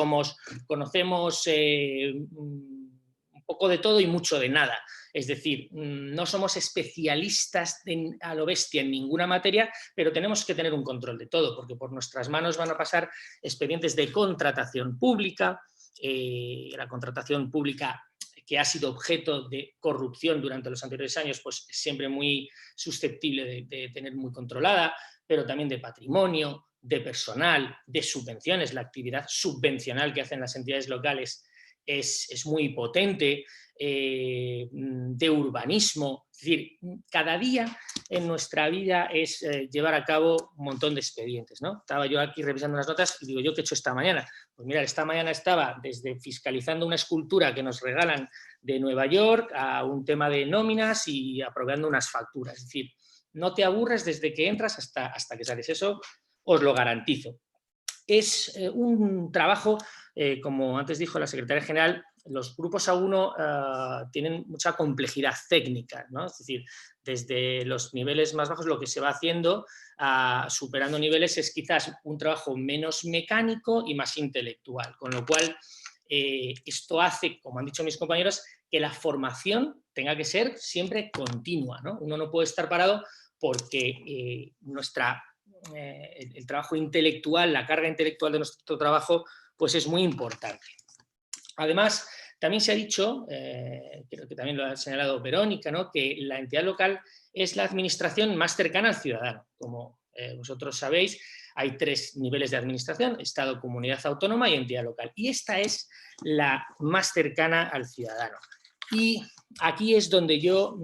conocemos un poco de todo y mucho de nada. Es decir, no somos especialistas a lo bestia en ninguna materia, pero tenemos que tener un control de todo, porque por nuestras manos van a pasar expedientes de contratación pública, la contratación pública que ha sido objeto de corrupción durante los anteriores años, pues es siempre muy susceptible de tener muy controlada, pero también de patrimonio, de personal, de subvenciones. La actividad subvencional que hacen las entidades locales es muy potente, de urbanismo. Es decir, cada día en nuestra vida es llevar a cabo un montón de expedientes, ¿no? Estaba yo aquí revisando unas notas y digo, ¿yo qué he hecho esta mañana? Pues mira, esta mañana estaba desde fiscalizando una escultura que nos regalan de Nueva York a un tema de nóminas y aprobando unas facturas. Es decir, no te aburres desde que entras hasta que sales. Eso os lo garantizo. Es un trabajo, como antes dijo la secretaria general, los grupos A1 tienen mucha complejidad técnica, ¿no? Es decir, desde los niveles más bajos lo que se va haciendo, superando niveles, es quizás un trabajo menos mecánico y más intelectual, con lo cual esto hace, como han dicho mis compañeros, que la formación tenga que ser siempre continua, ¿no? Uno no puede estar parado porque el trabajo intelectual, la carga intelectual de nuestro trabajo, pues es muy importante. Además, también se ha dicho, creo que también lo ha señalado Verónica, ¿no?, que la entidad local es la administración más cercana al ciudadano. Como vosotros sabéis, hay 3 niveles de administración: Estado, comunidad autónoma y entidad local. Y esta es la más cercana al ciudadano. Y aquí es donde yo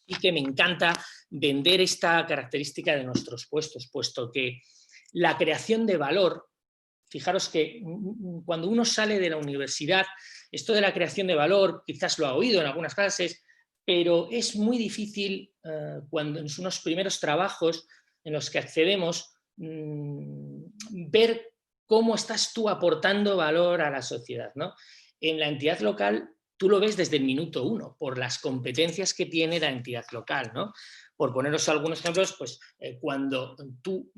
y que me encanta vender esta característica de nuestros puestos, puesto que la creación de valor, fijaros que cuando uno sale de la universidad, esto de la creación de valor quizás lo ha oído en algunas clases, pero es muy difícil cuando en unos primeros trabajos en los que accedemos ver cómo estás tú aportando valor a la sociedad, ¿no? En la entidad local tú lo ves desde el minuto 1, por las competencias que tiene la entidad local, ¿no? Por poneros algunos ejemplos, pues cuando tú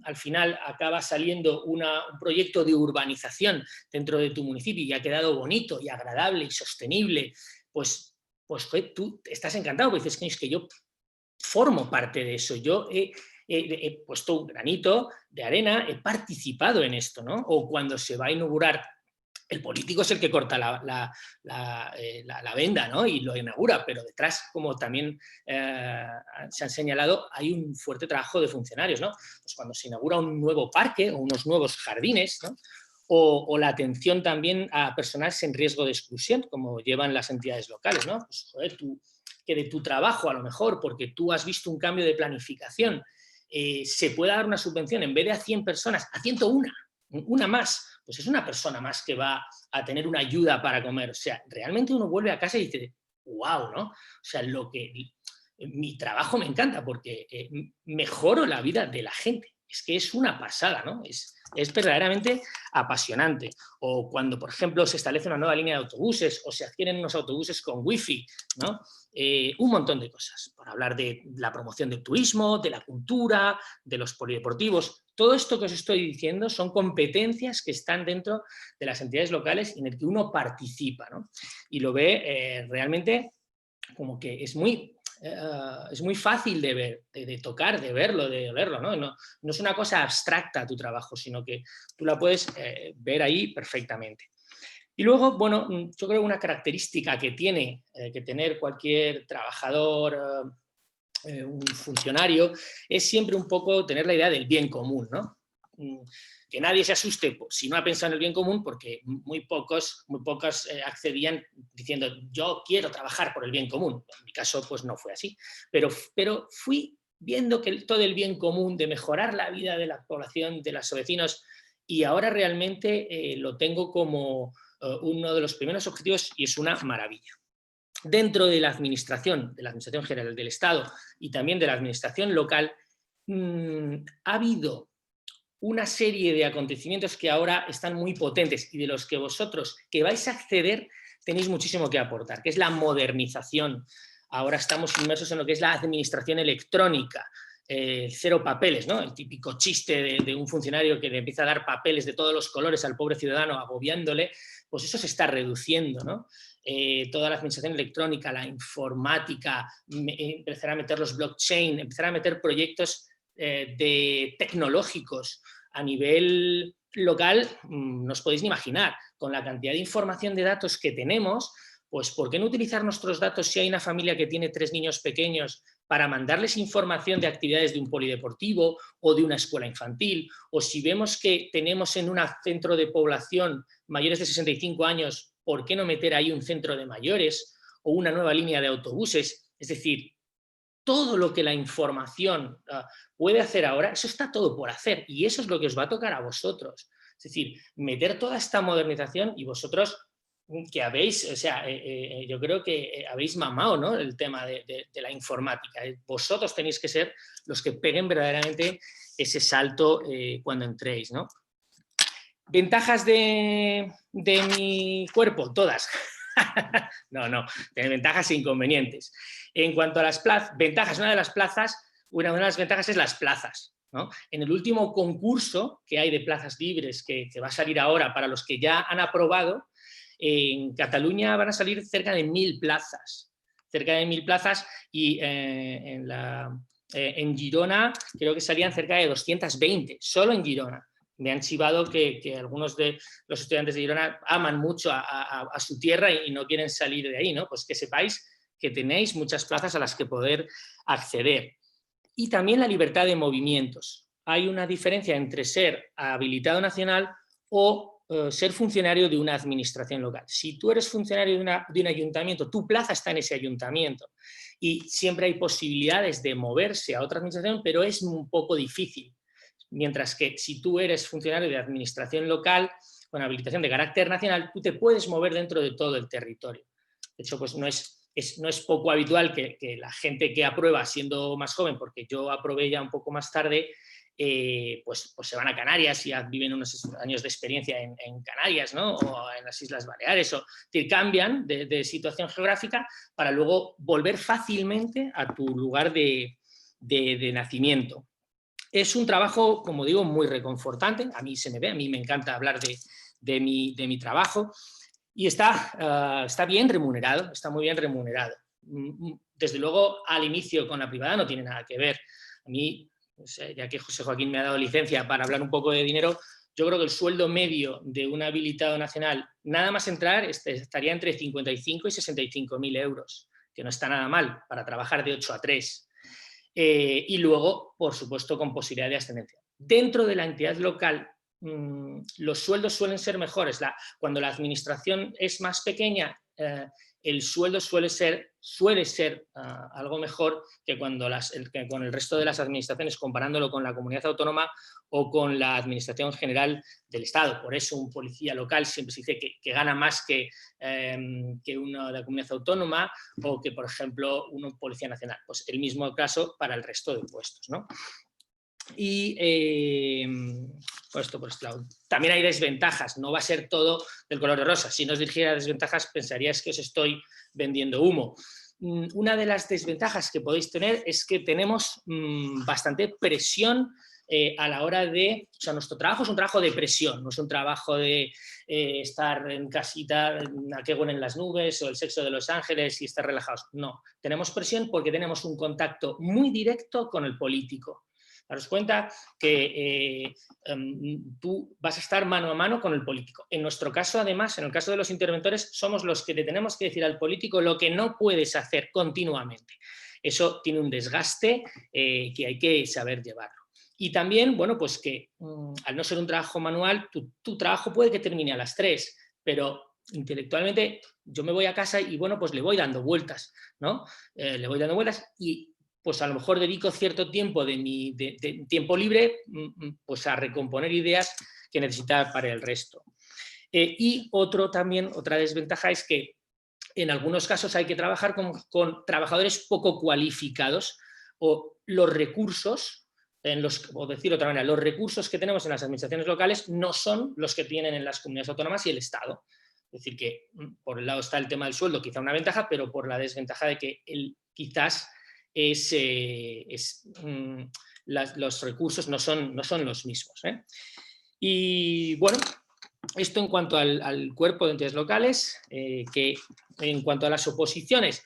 al final acaba saliendo un proyecto de urbanización dentro de tu municipio y ha quedado bonito y agradable y sostenible, pues joder, tú estás encantado, porque dices, es que yo formo parte de eso, yo he puesto un granito de arena, he participado en esto, ¿no? O cuando se va a inaugurar El político es el que corta la venda, ¿no? Y lo inaugura, pero detrás, como también se han señalado, hay un fuerte trabajo de funcionarios, ¿no? Pues cuando se inaugura un nuevo parque o unos nuevos jardines, ¿no? O la atención también a personas en riesgo de exclusión, como llevan las entidades locales, ¿no? Pues, joder, que de tu trabajo, a lo mejor, porque tú has visto un cambio de planificación, se pueda dar una subvención, en vez de a 100 personas, a 101, una más, pues es una persona más que va a tener una ayuda para comer. O sea, realmente uno vuelve a casa y dice, wow, ¿no? O sea, mi trabajo me encanta porque mejoro la vida de la gente. Es que es una pasada, ¿no? Es verdaderamente apasionante. O cuando, por ejemplo, se establece una nueva línea de autobuses o se adquieren unos autobuses con wifi, ¿no? Un montón de cosas. Por hablar de la promoción del turismo, de la cultura, de los polideportivos. Todo esto que os estoy diciendo son competencias que están dentro de las entidades locales y en el que uno participa, ¿no? Y lo ve realmente como que es muy fácil de ver, de tocar, de verlo, de olerlo, ¿no? No es una cosa abstracta tu trabajo, sino que tú la puedes ver ahí perfectamente. Y luego, bueno, yo creo que una característica que tiene que tener cualquier trabajador, un funcionario, es siempre un poco tener la idea del bien común, ¿no? Que nadie se asuste si no ha pensado en el bien común, porque muy pocos accedían diciendo yo quiero trabajar por el bien común. En mi caso pues no fue así, pero fui viendo que todo el bien común de mejorar la vida de la población, de los vecinos, y ahora realmente lo tengo como uno de los primeros objetivos y es una maravilla. Dentro de la Administración General del Estado y también de la Administración local, ha habido una serie de acontecimientos que ahora están muy potentes y de los que vosotros que vais a acceder tenéis muchísimo que aportar, que es la modernización. Ahora estamos inmersos en lo que es la administración electrónica, cero papeles, ¿no? El típico chiste de un funcionario que le empieza a dar papeles de todos los colores al pobre ciudadano agobiándole, pues eso se está reduciendo, ¿no? Toda la administración electrónica, la informática, empezar a meter los blockchain, empezar a meter proyectos tecnológicos a nivel local, no os podéis ni imaginar, con la cantidad de información de datos que tenemos, pues ¿por qué no utilizar nuestros datos si hay una familia que tiene 3 niños pequeños para mandarles información de actividades de un polideportivo o de una escuela infantil? O si vemos que tenemos en un centro de población mayores de 65 años, ¿por qué no meter ahí un centro de mayores o una nueva línea de autobuses? Es decir, todo lo que la información puede hacer ahora, eso está todo por hacer y eso es lo que os va a tocar a vosotros. Es decir, meter toda esta modernización y vosotros que habéis, o sea, yo creo que habéis mamado, ¿no? El tema de la informática. Vosotros tenéis que ser los que peguen verdaderamente ese salto cuando entréis, ¿no? ¿Ventajas de mi cuerpo? Todas. No, tiene ventajas e inconvenientes. En cuanto a las ventajas, una de las ventajas es las plazas, ¿no? En el último concurso que hay de plazas libres que va a salir ahora para los que ya han aprobado, en Cataluña van a salir cerca de 1000 plazas. Cerca de 1000 plazas y en Girona creo que salían cerca de 220, solo en Girona. Me han chivado que algunos de los estudiantes de Girona aman mucho a su tierra y no quieren salir de ahí, ¿no? Pues que sepáis que tenéis muchas plazas a las que poder acceder. Y también la libertad de movimientos. Hay una diferencia entre ser habilitado nacional o ser funcionario de una administración local. Si tú eres funcionario de un ayuntamiento, tu plaza está en ese ayuntamiento y siempre hay posibilidades de moverse a otra administración, pero es un poco difícil. Mientras que si tú eres funcionario de administración local con habilitación de carácter nacional, tú te puedes mover dentro de todo el territorio. De hecho, pues no es poco habitual que la gente que aprueba siendo más joven, porque yo aprobé ya un poco más tarde, pues se van a Canarias y ya viven unos años de experiencia en Canarias, ¿no? O en las Islas Baleares, o decir, cambian de situación geográfica para luego volver fácilmente a tu lugar de nacimiento. Es un trabajo, como digo, muy reconfortante. A mí se me ve, a mí me encanta hablar de mi trabajo y está bien remunerado, está muy bien remunerado. Desde luego, al inicio con la privada no tiene nada que ver. A mí, ya que José Joaquín me ha dado licencia para hablar un poco de dinero, yo creo que el sueldo medio de un habilitado nacional, nada más entrar, estaría entre 55 y 65.000 euros, que no está nada mal para trabajar de 8 a 3. Y luego, por supuesto, con posibilidad de ascendencia. Dentro de la entidad local, los sueldos suelen ser mejores. Cuando la administración es más pequeña, el sueldo suele ser algo mejor que con el resto de las administraciones, comparándolo con la comunidad autónoma o con la administración general del Estado. Por eso un policía local siempre se dice que gana más que uno de la comunidad autónoma, o que, por ejemplo, un policía nacional. Pues el mismo caso para el resto de puestos, ¿no? Y por este lado. También hay desventajas, no va a ser todo del color de rosa. Si no os dijera desventajas, pensaríais que os estoy vendiendo humo. Una de las desventajas que podéis tener es que tenemos bastante presión a la hora de... O sea, nuestro trabajo es un trabajo de presión, no es un trabajo de estar en casita, a que huelen las nubes, o el sexo de Los Ángeles y estar relajados. No, tenemos presión porque tenemos un contacto muy directo con el político. Daros cuenta que tú vas a estar mano a mano con el político. En nuestro caso, además, en el caso de los interventores, somos los que le tenemos que decir al político lo que no puedes hacer continuamente. Eso tiene un desgaste que hay que saber llevarlo. Y también, bueno, pues que al no ser un trabajo manual, tu trabajo puede que termine a las 3, pero intelectualmente yo me voy a casa y, bueno, pues le voy dando vueltas, ¿no? Le voy dando vueltas y pues a lo mejor dedico cierto tiempo de mi tiempo libre pues a recomponer ideas que necesitaba para el resto. Y otra desventaja es que en algunos casos hay que trabajar con trabajadores poco cualificados, o los recursos, o decir otra manera, los recursos que tenemos en las administraciones locales no son los que tienen en las comunidades autónomas y el Estado. Es decir, que por un lado está el tema del sueldo, quizá una ventaja, pero por la desventaja de que quizás los recursos no son los mismos. Y bueno, esto en cuanto al cuerpo de entidades locales, que en cuanto a las oposiciones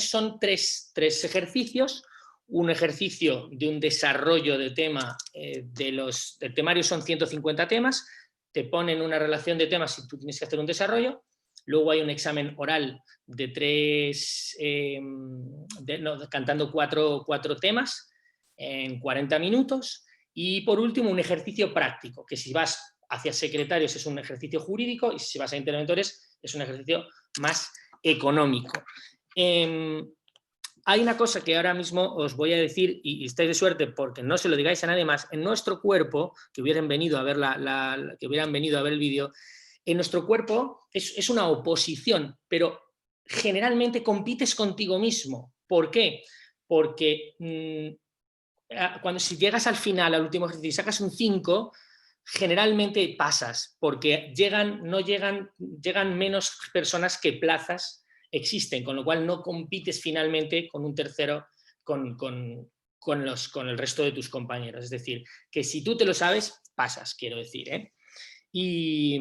son tres ejercicios. Un ejercicio de un desarrollo de tema, del temario son 150 temas, te ponen una relación de temas y tú tienes que hacer un desarrollo. Luego hay un examen oral de cantando cuatro temas en 40 minutos. Y por último, un ejercicio práctico, que si vas hacia secretarios es un ejercicio jurídico y si vas a interventores es un ejercicio más económico. Hay una cosa que ahora mismo os voy a decir, y estáis de suerte porque no se lo digáis a nadie más. En nuestro cuerpo, que hubieran venido a ver el vídeo, en nuestro cuerpo es una oposición, pero generalmente compites contigo mismo. ¿Por qué? Porque si llegas al final, al último ejercicio, y sacas un 5, generalmente pasas, porque llegan menos personas que plazas existen, con lo cual no compites finalmente con un tercero, con el resto de tus compañeros. Es decir, que si tú te lo sabes, pasas, quiero decir. Y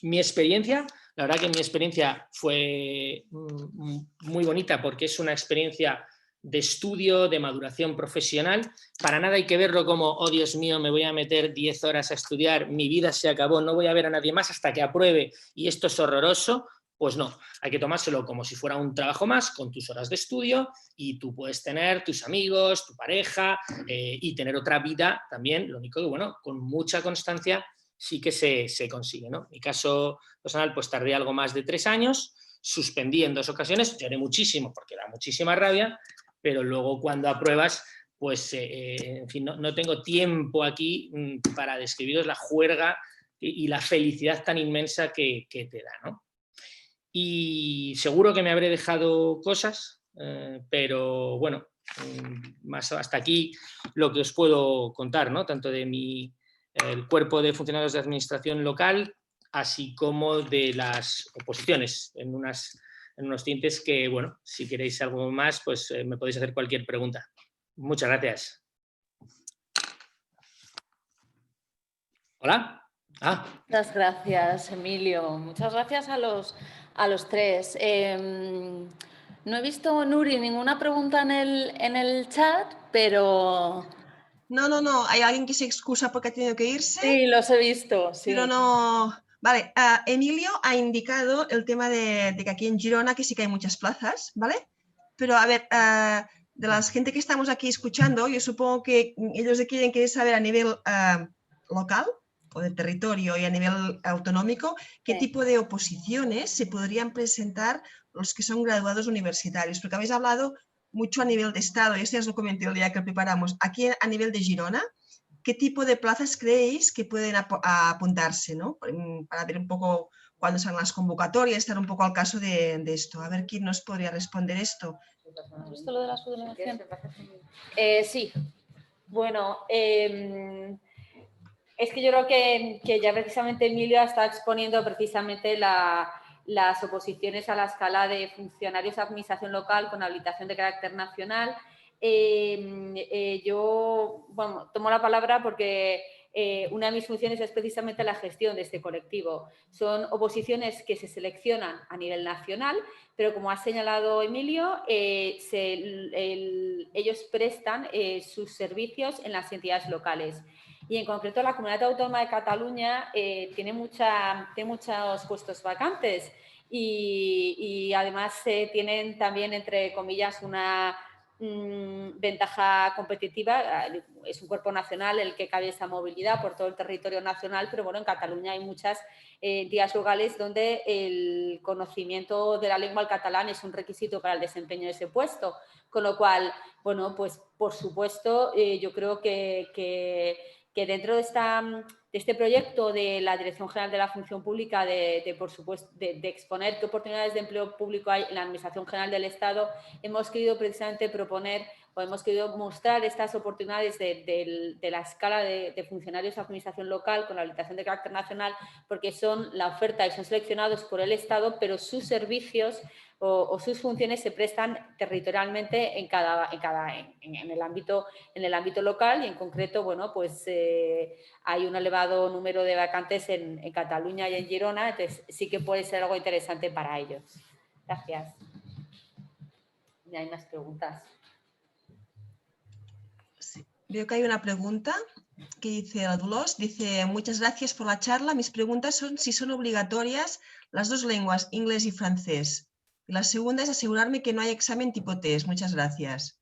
mi experiencia, la verdad que mi experiencia fue muy bonita, porque es una experiencia de estudio, de maduración profesional. Para nada hay que verlo como, oh Dios mío, me voy a meter 10 horas a estudiar, mi vida se acabó, no voy a ver a nadie más hasta que apruebe y esto es horroroso. Pues no, hay que tomárselo como si fuera un trabajo más, con tus horas de estudio, y tú puedes tener tus amigos, tu pareja y tener otra vida también. Lo único que, bueno, con mucha constancia sí que se consigue, ¿no? En mi caso personal, pues tardé algo más de 3 años, suspendí en 2 ocasiones, lloré muchísimo porque da muchísima rabia, pero luego cuando apruebas, pues en fin, no tengo tiempo aquí para describiros la juerga y la felicidad tan inmensa que te da, ¿no? Y seguro que me habré dejado cosas, pero bueno, más hasta aquí lo que os puedo contar, ¿no? Tanto de el cuerpo de funcionarios de administración local, así como de las oposiciones en unos tintes que, bueno, si queréis algo más, pues me podéis hacer cualquier pregunta. Muchas gracias. ¿Hola? Muchas gracias, Emilio. Muchas gracias a los tres. No he visto, Nuri, ninguna pregunta en el chat, pero No, hay alguien que se excusa porque ha tenido que irse. Sí, los he visto, sí. Pero no... Vale, Emilio ha indicado el tema de que aquí en Girona que sí que hay muchas plazas, ¿vale? Pero a ver, de la gente que estamos aquí escuchando, yo supongo que ellos quieren saber a nivel local o de territorio y a nivel autonómico, qué Sí. tipo de oposiciones se podrían presentar los que son graduados universitarios, porque habéis hablado mucho a nivel de Estado, y este os lo comenté el día que preparamos. Aquí a nivel de Girona, ¿qué tipo de plazas creéis que pueden apuntarse, ¿no? Para ver un poco cuándo son las convocatorias, estar un poco al caso de esto. A ver quién nos podría responder esto. ¿Has visto lo de la subdelegación? Sí. Bueno, es que yo creo que ya precisamente Emilio está exponiendo precisamente las oposiciones a la escala de funcionarios de administración local con habilitación de carácter nacional. Yo tomo la palabra porque una de mis funciones es precisamente la gestión de este colectivo. Son oposiciones que se seleccionan a nivel nacional, pero como ha señalado Emilio, ellos prestan sus servicios en las entidades locales. Y en concreto la Comunidad Autónoma de Cataluña tiene muchos puestos vacantes y además tienen también, entre comillas, una ventaja competitiva. Es un cuerpo nacional el que cabe esa movilidad por todo el territorio nacional, pero bueno, en Cataluña hay muchas entidades locales donde el conocimiento de la lengua al catalán es un requisito para el desempeño de ese puesto, con lo cual, bueno, pues por supuesto yo creo que dentro de este proyecto de la Dirección General de la Función Pública por supuesto, de exponer qué oportunidades de empleo público hay en la Administración General del Estado, hemos querido precisamente proponer o hemos querido mostrar estas oportunidades de la escala de funcionarios de administración local con la habilitación de carácter nacional, porque son la oferta y son seleccionados por el Estado, pero sus servicios o sus funciones se prestan territorialmente en el ámbito local y en concreto, bueno, pues hay un elevado número de vacantes en Cataluña y en Girona, entonces sí que puede ser algo interesante para ellos. Gracias. ¿Y hay más preguntas? Sí. Veo que hay una pregunta que dice Dolors, dice: muchas gracias por la charla. Mis preguntas son si son obligatorias las dos lenguas, inglés y francés. Y la segunda es asegurarme que no hay examen tipo test. Muchas gracias.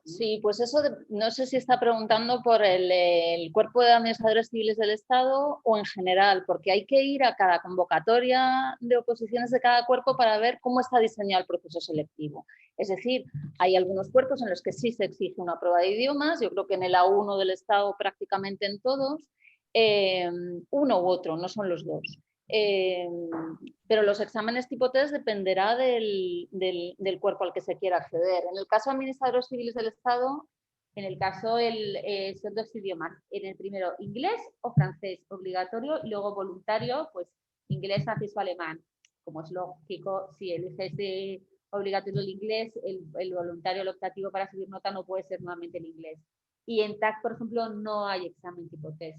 Sí, pues eso no sé si está preguntando por el Cuerpo de Administradores Civiles del Estado o en general, porque hay que ir a cada convocatoria de oposiciones de cada cuerpo para ver cómo está diseñado el proceso selectivo. Es decir, hay algunos cuerpos en los que sí se exige una prueba de idiomas, yo creo que en el A1 del Estado prácticamente en todos, uno u otro, no son los dos. Pero los exámenes tipo test dependerá del cuerpo al que se quiera acceder. En el caso de administradores civiles del Estado, en el caso son dos idiomas. En el primero, inglés o francés obligatorio, y luego voluntario, pues inglés, francés o alemán. Como es lógico, si eliges obligatorio el inglés, el voluntario, el optativo para subir nota no puede ser nuevamente el inglés. Y en TAC, por ejemplo, no hay examen tipo test.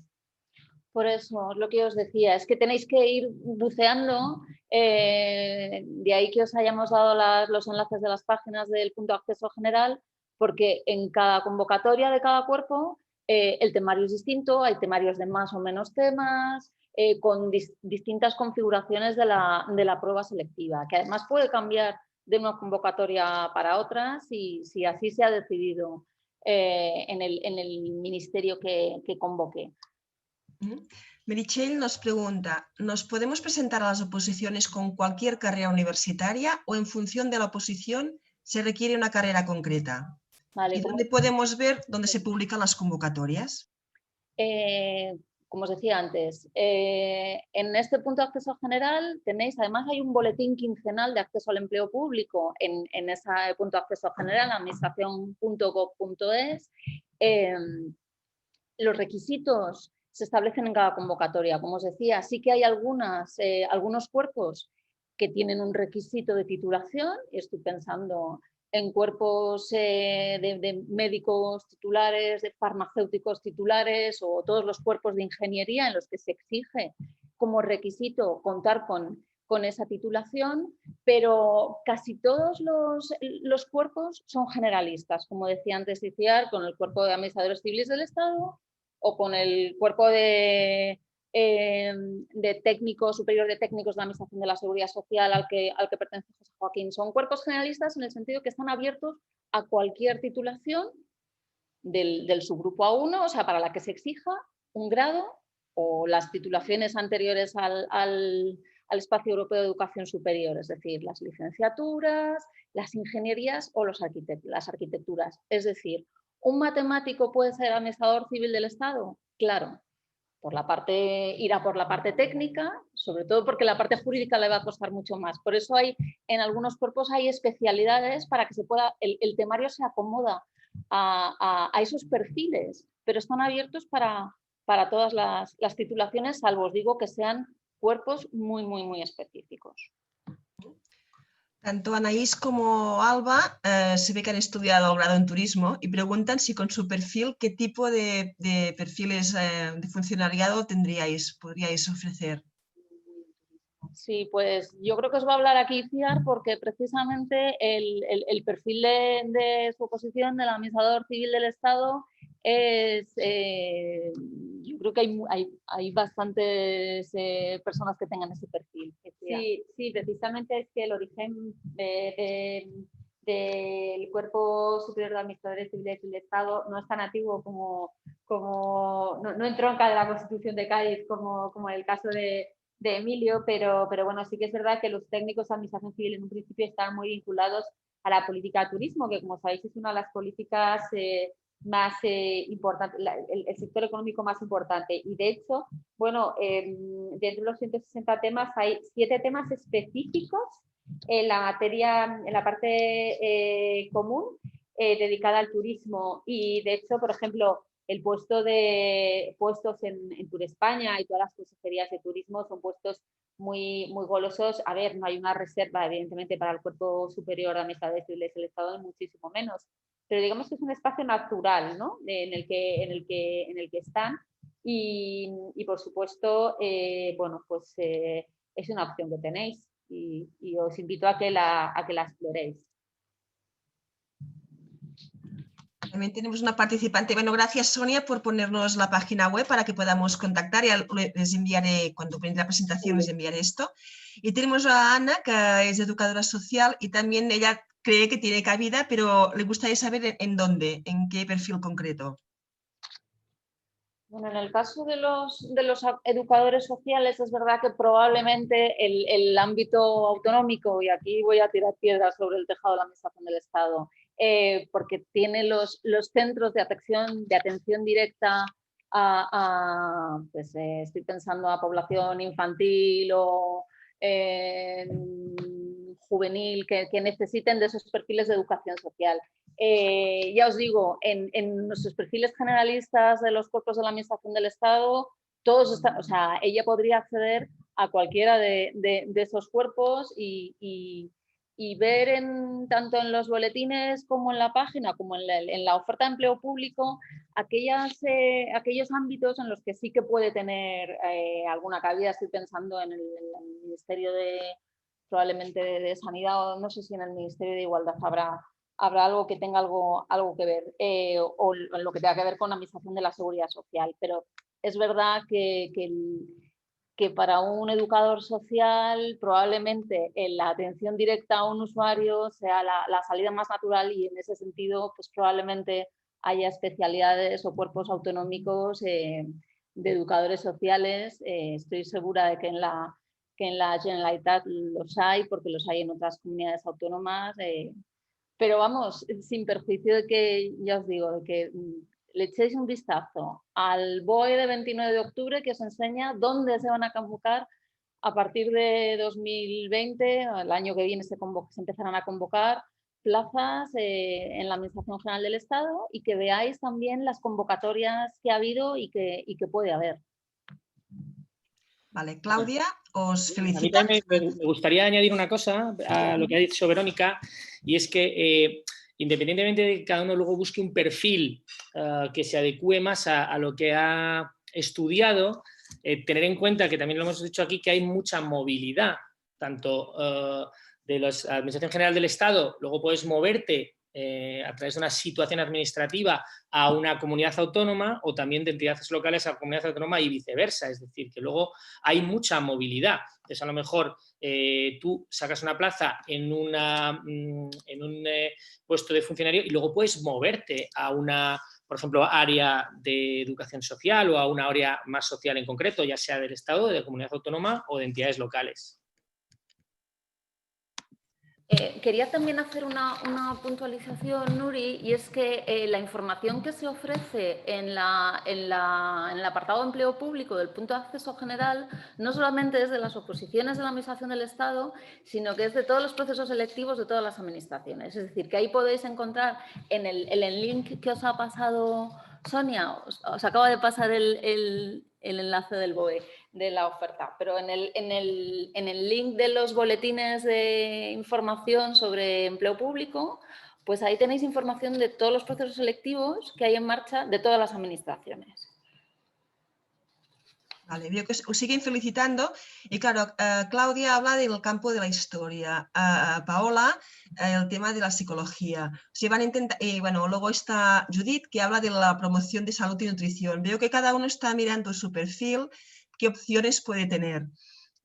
Por eso, lo que os decía, es que tenéis que ir buceando, de ahí que os hayamos dado los enlaces de las páginas del punto de acceso general, porque en cada convocatoria de cada cuerpo el temario es distinto, hay temarios de más o menos temas, con distintas configuraciones de la prueba selectiva, que además puede cambiar de una convocatoria para otra si así se ha decidido en el ministerio que convoque. Meritxell nos pregunta: ¿nos podemos presentar a las oposiciones con cualquier carrera universitaria o en función de la oposición se requiere una carrera concreta? Vale, ¿Y dónde podemos ver dónde se publican las convocatorias? Como os decía antes, en este punto de acceso general tenéis, además hay un boletín quincenal de acceso al empleo público en ese punto de acceso general, administración.gov.es. Los requisitos se establecen en cada convocatoria. Como os decía, sí que hay algunos cuerpos que tienen un requisito de titulación, y estoy pensando en cuerpos de médicos titulares, de farmacéuticos titulares o todos los cuerpos de ingeniería en los que se exige como requisito contar con con esa titulación, pero casi todos los cuerpos son generalistas, como decía antes Iciar, con el cuerpo de administradores civiles del Estado o con el cuerpo de técnico superior de técnicos de la Administración de la Seguridad Social al que pertenece José Joaquín. Son cuerpos generalistas en el sentido que están abiertos a cualquier titulación del subgrupo A1, o sea, para la que se exija un grado o las titulaciones anteriores al Espacio Europeo de Educación Superior, es decir, las licenciaturas, las ingenierías o las arquitecturas. Es decir, ¿un matemático puede ser administrador civil del Estado? Claro, irá por la parte técnica, sobre todo porque la parte jurídica le va a costar mucho más. Por eso en algunos cuerpos hay especialidades para que se pueda, el temario se acomoda a esos perfiles, pero están abiertos para todas las titulaciones, salvo os digo que sean cuerpos muy, muy, muy específicos. Tanto Anaís como Alba se ve que han estudiado el grado en turismo y preguntan si con su perfil, ¿qué tipo de perfiles de funcionariado podríais ofrecer? Sí, pues yo creo que os va a hablar aquí Iciar porque precisamente el perfil de su oposición del administrador civil del Estado es, yo creo que hay bastantes personas que tengan ese perfil. Sí, precisamente es que el origen del Cuerpo Superior de Administradores Civiles del Estado no es tan antiguo no entronca de la Constitución de Cádiz como el caso de Emilio, pero bueno, sí que es verdad que los técnicos de administración civil en un principio estaban muy vinculados a la política de turismo, que como sabéis es una de las políticas más importantes, el sector económico más importante. Y de hecho, bueno, dentro de los 160 temas hay 7 temas específicos en la materia, en la parte común dedicada al turismo. Y de hecho, por ejemplo, el puestos en Tour España y todas las consejerías de turismo son puestos muy, muy golosos. A ver, no hay una reserva, evidentemente, para el Cuerpo Superior de Administradores Civiles del Estado, ni muchísimo menos. Pero digamos que es un espacio natural, ¿no? en el que están. Y por supuesto, bueno, pues es una opción que tenéis y os invito a que la exploréis. También tenemos una participante. Bueno, gracias Sonia por ponernos la página web para que podamos contactar. Ya les enviaré, cuando prenda la presentación, les enviaré esto. Y tenemos a Ana, que es educadora social y también ella cree que tiene cabida, pero le gustaría saber en dónde, en qué perfil concreto. Bueno, en el caso de los educadores sociales es verdad que probablemente el ámbito autonómico, y aquí voy a tirar piedras sobre el tejado de la Administración del Estado, porque tiene los centros de atención directa pues, estoy pensando a población infantil o juvenil que necesiten de esos perfiles de educación social. Ya os digo, en nuestros perfiles generalistas de los cuerpos de la Administración del Estado, todos están, o sea, ella podría acceder a cualquiera de esos cuerpos y ver tanto en los boletines como en la página, como en la oferta de empleo público, aquellos ámbitos en los que sí que puede tener alguna cabida. Estoy pensando en el Ministerio probablemente de Sanidad, o no sé si en el Ministerio de Igualdad habrá algo que tenga algo que ver, o lo que tenga que ver con la Administración de la Seguridad Social. Pero es verdad que para un educador social probablemente la atención directa a un usuario sea la salida más natural, y en ese sentido pues probablemente haya especialidades o cuerpos autonómicos de educadores sociales. Estoy segura de que en la Generalitat los hay, porque los hay en otras comunidades autónomas, pero vamos, sin perjuicio de que, ya os digo, de que le echéis un vistazo al BOE de 29 de octubre que os enseña dónde se van a convocar a partir de 2020, el año que viene se empezarán a convocar plazas en la Administración General del Estado, y que veáis también las convocatorias que ha habido y que puede haber. Vale, Claudia, os felicito. A mí también me gustaría añadir una cosa a lo que ha dicho Verónica, y es que independientemente de que cada uno luego busque un perfil que se adecue más a lo que ha estudiado, tener en cuenta que también lo hemos dicho aquí, que hay mucha movilidad tanto de la Administración General del Estado, luego puedes moverte a través de una situación administrativa a una comunidad autónoma, o también de entidades locales a comunidad autónoma y viceversa. Es decir, que luego hay mucha movilidad. Entonces, a lo mejor tú sacas una plaza en un puesto de funcionario y luego puedes moverte a una, por ejemplo, área de educación social o a una área más social en concreto, ya sea del Estado, de la comunidad autónoma o de entidades locales. Quería también hacer una puntualización, Nuri, y es que la información que se ofrece en el apartado de empleo público del punto de acceso general no solamente es de las oposiciones de la Administración del Estado, sino que es de todos los procesos selectivos de todas las administraciones. Es decir, que ahí podéis encontrar en el link que os ha pasado Sonia, os acaba de pasar el enlace del BOE de la oferta, pero en el link de los boletines de información sobre empleo público, pues ahí tenéis información de todos los procesos selectivos que hay en marcha de todas las administraciones. Vale, veo que os siguen felicitando y claro, Claudia habla del campo de la historia, Paola el tema de la psicología. Se van a intentar, y bueno, luego está Judith que habla de la promoción de salud y nutrición. Veo que cada uno está mirando su perfil, qué opciones puede tener,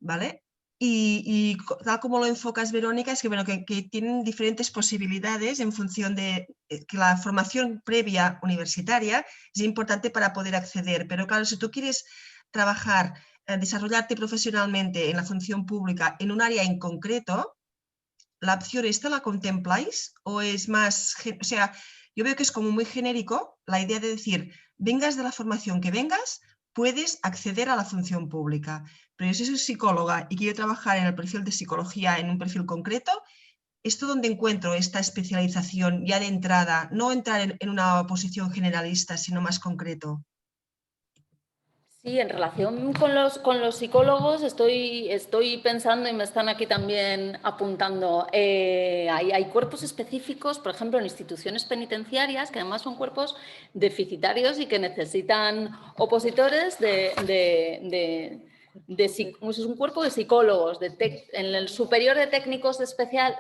¿vale? Y tal como lo enfocas, Verónica, es que, bueno, que tienen diferentes posibilidades en función de que la formación previa universitaria es importante para poder acceder, pero claro, si tú quieres trabajar, desarrollarte profesionalmente en la función pública en un área en concreto, ¿la opción esta la contempláis? ¿O es más, o sea, yo veo que es como muy genérico la idea de decir, vengas de la formación que vengas, puedes acceder a la función pública. Pero si soy psicóloga y quiero trabajar en el perfil de psicología en un perfil concreto, ¿esto dónde encuentro esta especialización ya de entrada? No entrar en una posición generalista, sino más concreto. Sí, en relación con los psicólogos estoy pensando, y me están aquí también apuntando, hay cuerpos específicos, por ejemplo, en instituciones penitenciarias, que además son cuerpos deficitarios y que necesitan opositores es un cuerpo de psicólogos, en el superior de técnicos de especial,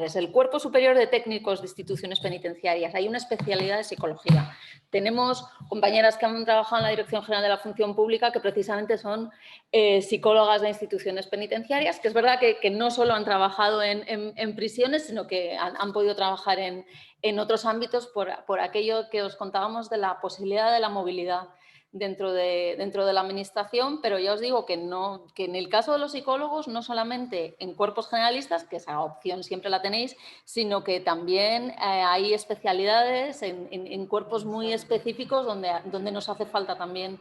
es el cuerpo superior de técnicos de instituciones penitenciarias, hay una especialidad de psicología. Tenemos compañeras que han trabajado en la Dirección General de la Función Pública que precisamente son psicólogas de instituciones penitenciarias, que es verdad que no solo han trabajado en prisiones, sino que han podido trabajar en otros ámbitos por aquello que os contábamos de la posibilidad de la movilidad dentro de la administración, pero ya os digo que en el caso de los psicólogos, no solamente en cuerpos generalistas, que esa opción siempre la tenéis, sino que también hay especialidades en cuerpos muy específicos donde nos hace falta también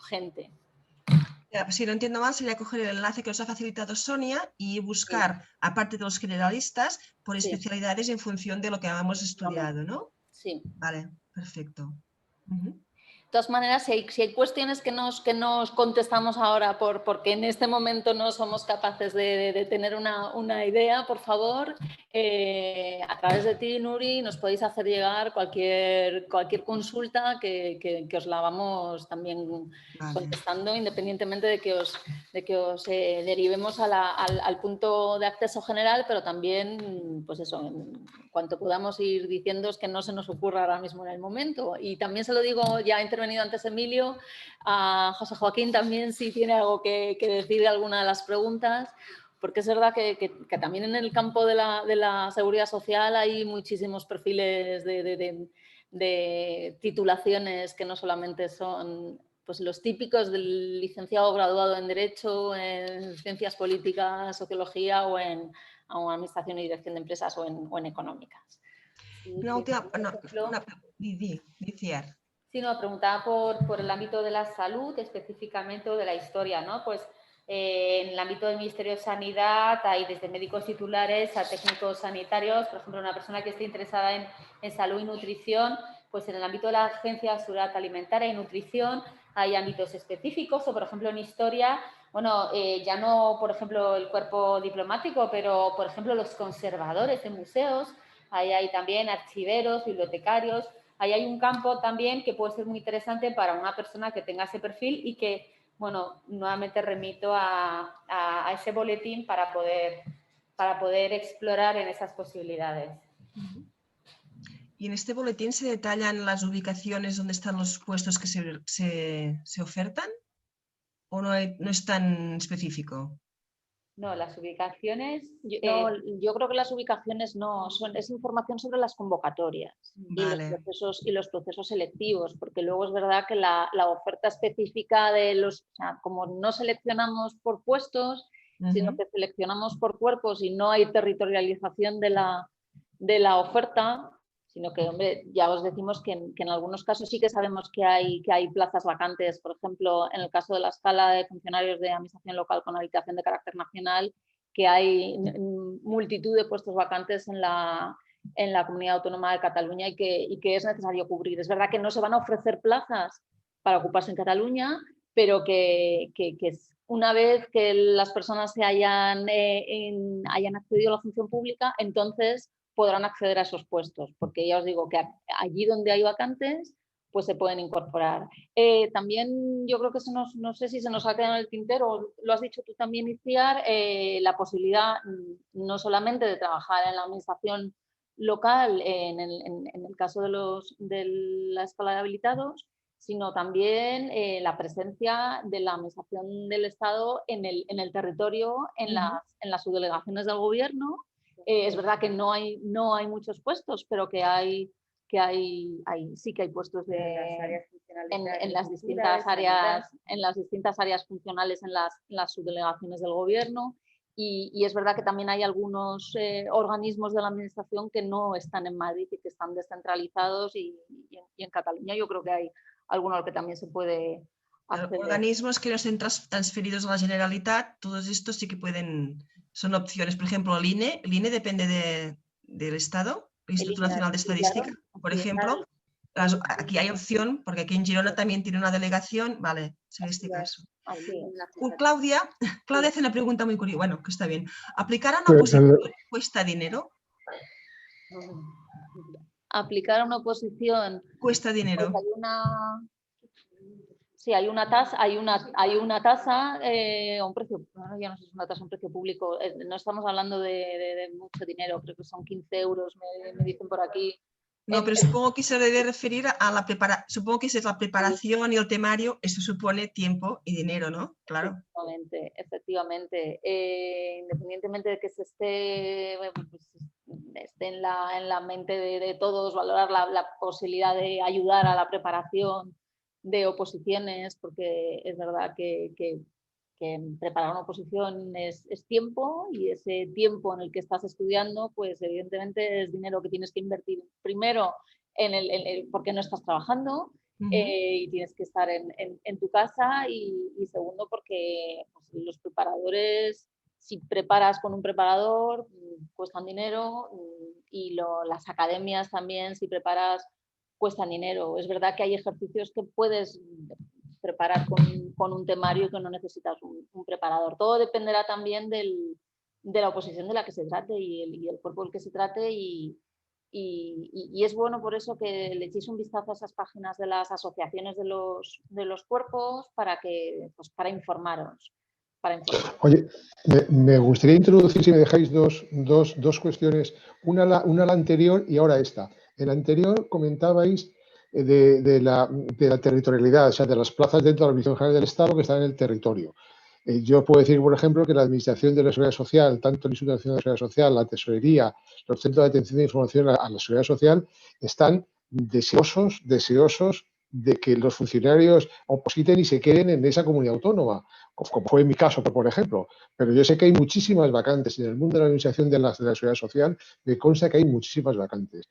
gente. Si no entiendo mal, sería coger el enlace que os ha facilitado Sonia y buscar, sí, aparte de los generalistas, por especialidades, sí, en función de lo que habíamos estudiado, ¿no? Sí. Vale, perfecto. De todas maneras, si hay cuestiones que nos contestamos ahora porque en este momento no somos capaces de tener una idea, por favor, a través de ti, Nuri, nos podéis hacer llegar cualquier consulta que os la vamos también contestando, independientemente de que os derivemos al punto de acceso general, pero también, pues eso, en cuanto podamos ir diciendo es que no se nos ocurra ahora mismo en el momento. Y también se lo digo, ya ha intervenido antes Emilio, a José Joaquín también si tiene algo que decir de alguna de las preguntas, porque es verdad que también en el campo de la seguridad social hay muchísimos perfiles de titulaciones que no solamente son pues los típicos del licenciado graduado en Derecho, en Ciencias Políticas, Sociología o en Administración y Dirección de Empresas o en Económicas. Una última, Sí, no, preguntaba por el ámbito de la salud específicamente o de la historia, ¿no? Pues en el ámbito del Ministerio de Sanidad hay desde médicos titulares a técnicos sanitarios, por ejemplo, una persona que esté interesada en salud y nutrición, pues en el ámbito de la Agencia de Seguridad Alimentaria y Nutrición hay ámbitos específicos o, por ejemplo, en historia, bueno, ya no, por ejemplo, el cuerpo diplomático, pero, por ejemplo, los conservadores de museos, ahí hay también archiveros, bibliotecarios, ahí hay un campo también que puede ser muy interesante para una persona que tenga ese perfil y que bueno, nuevamente remito a ese boletín para poder explorar en esas posibilidades. Y en este boletín se detallan las ubicaciones donde están los puestos que se ofertan, ¿o no es tan específico? No, las ubicaciones... Yo creo que las ubicaciones no, es información sobre las convocatorias Vale. y los procesos selectivos, porque luego es verdad que la oferta específica de los, o sea, como no seleccionamos por puestos, sino que seleccionamos por cuerpos y no hay territorialización de la oferta, sino que, hombre, ya os decimos que en algunos casos sí que sabemos que hay plazas vacantes. Por ejemplo, en el caso de la escala de funcionarios de administración local con habilitación de carácter nacional, que hay multitud de puestos vacantes en la Comunidad Autónoma de Cataluña y que es necesario cubrir. Es verdad que no se van a ofrecer plazas para ocuparse en Cataluña, pero que una vez que las personas se hayan accedido a la función pública, entonces podrán acceder a esos puestos, porque ya os digo que allí donde hay vacantes, pues se pueden incorporar. También yo creo que no sé si se nos ha quedado en el tintero, lo has dicho tú también, Iciar, la posibilidad no solamente de trabajar en la administración local, en el caso de la escala de habilitados, sino también la presencia de la administración del Estado en el territorio, en las subdelegaciones del gobierno. Es verdad que no hay muchos puestos, pero que sí que hay puestos en las distintas áreas funcionales en las subdelegaciones del gobierno. Y es verdad que también hay algunos organismos de la administración que no están en Madrid y que están descentralizados, y en Cataluña yo creo que hay alguno al que también se puede acceder. Organismos que no estén transferidos a la Generalitat, todos estos sí que son opciones. Por ejemplo, el INE depende del Estado, el Instituto Nacional de Estadística, por ejemplo. Aquí hay opción, porque aquí en Girona también tiene una delegación, vale, en este caso. Claudia hace una pregunta muy curiosa, bueno, que está bien. ¿Aplicar a una oposición cuesta dinero? Aplicar a una oposición cuesta dinero. Pues hay una tasa, un precio, ya no sé si es una tasa, un precio público, no estamos hablando de mucho dinero, creo que son 15 euros, me dicen por aquí. No, pero supongo que se debe referir a la preparación, supongo que es la preparación y el temario, eso supone tiempo y dinero, ¿no? Claro. Efectivamente. Independientemente de que se esté en la mente de todos, valorar la posibilidad de ayudar a la preparación de oposiciones, porque es verdad que preparar una oposición es tiempo, y ese tiempo en el que estás estudiando, pues evidentemente es dinero que tienes que invertir primero porque no estás trabajando, y tienes que estar en tu casa, y segundo porque pues, los preparadores, si preparas con un preparador, cuestan dinero, y las academias también, si preparas, cuestan dinero. Es verdad que hay ejercicios que puedes preparar con un temario que no necesitas un preparador. Todo dependerá también de la oposición de la que se trate y el cuerpo del que se trate, y es bueno por eso que le echéis un vistazo a esas páginas de las asociaciones de los cuerpos para informaros. Oye, me gustaría introducir, si me dejáis, dos cuestiones, una la anterior y ahora esta. En la anterior comentabais de la territorialidad, o sea, de las plazas dentro de la Administración General del Estado que están en el territorio. Yo puedo decir, por ejemplo, que la Administración de la Seguridad Social, tanto el Instituto Nacional de la Seguridad Social, la Tesorería, los centros de atención de información a la Seguridad Social, están deseosos de que los funcionarios opositen y se queden en esa comunidad autónoma, como fue en mi caso, por ejemplo. Pero yo sé que hay muchísimas vacantes en el mundo de la administración de la Seguridad Social, me consta que hay muchísimas vacantes.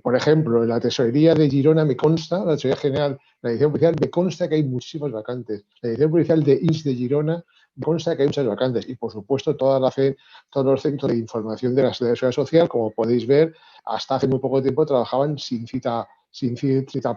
Por ejemplo, en la Tesorería de Girona me consta, la Tesorería General, la Dirección Policial, me consta que hay muchísimas vacantes. La Dirección Policial de INS de Girona me consta que hay muchas vacantes. Y, por supuesto, todos los centros de información de la Seguridad Social, como podéis ver, hasta hace muy poco tiempo trabajaban sin cita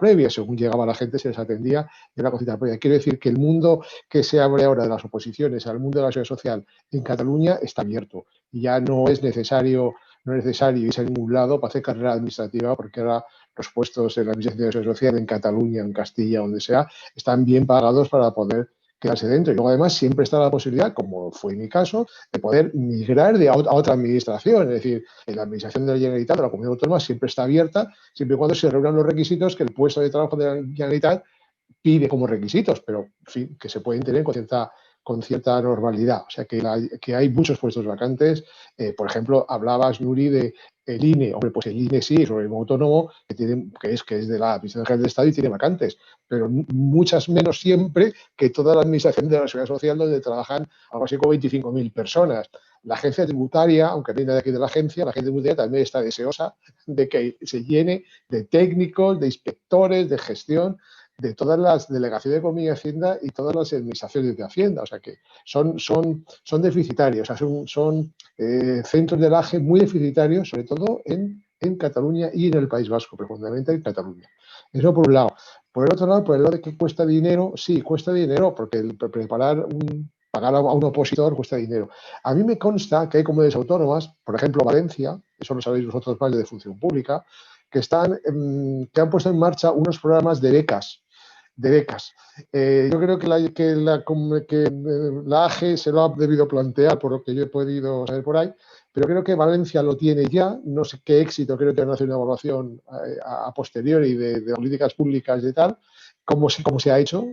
previa. Según llegaba la gente se les atendía y era con cita previa. Quiero decir que el mundo que se abre ahora de las oposiciones al mundo de la seguridad social en Cataluña está abierto, y ya no es necesario irse a ningún lado para hacer carrera administrativa, porque ahora los puestos en la Administración de Seguridad Social en Cataluña, en Castilla, donde sea, están bien pagados para poder quedarse dentro. Y luego además siempre está la posibilidad, como fue en mi caso, de poder migrar a otra administración. Es decir, en la administración de la Generalitat, de la Comunidad Autónoma, siempre está abierta, siempre y cuando se reúnan los requisitos que el puesto de trabajo de la Generalitat pide como requisitos, pero en fin, que se pueden tener con cierta normalidad. O sea, que hay muchos puestos vacantes. Por ejemplo, hablabas, Nuri, de el INE. Hombre, pues el INE sí, es un organismo autónomo que es de la Administración General del Estado y tiene vacantes, pero muchas menos siempre que toda la Administración de la Seguridad Social, donde trabajan algo así como 25.000 personas. La agencia tributaria, aunque viene de aquí de la agencia tributaria también está deseosa de que se llene de técnicos, de inspectores, de gestión, de todas las delegaciones de Economía y Hacienda y todas las administraciones de Hacienda. O sea que son deficitarios, o sea, son centros de AGE muy deficitarios, sobre todo en Cataluña y en el País Vasco, pero fundamentalmente en Cataluña. Eso por un lado. Por el otro lado, por el lado de que cuesta dinero, sí, cuesta dinero, porque pagar a un opositor cuesta dinero. A mí me consta que hay comunidades autónomas, por ejemplo Valencia, eso lo sabéis vosotros más de función pública, que han puesto en marcha unos programas de becas. Yo creo que la AGE se lo ha debido plantear, por lo que yo he podido saber por ahí, pero creo que Valencia lo tiene ya. No sé qué éxito, creo que van a hacer una evaluación a posteriori de políticas públicas y tal, cómo se ha hecho,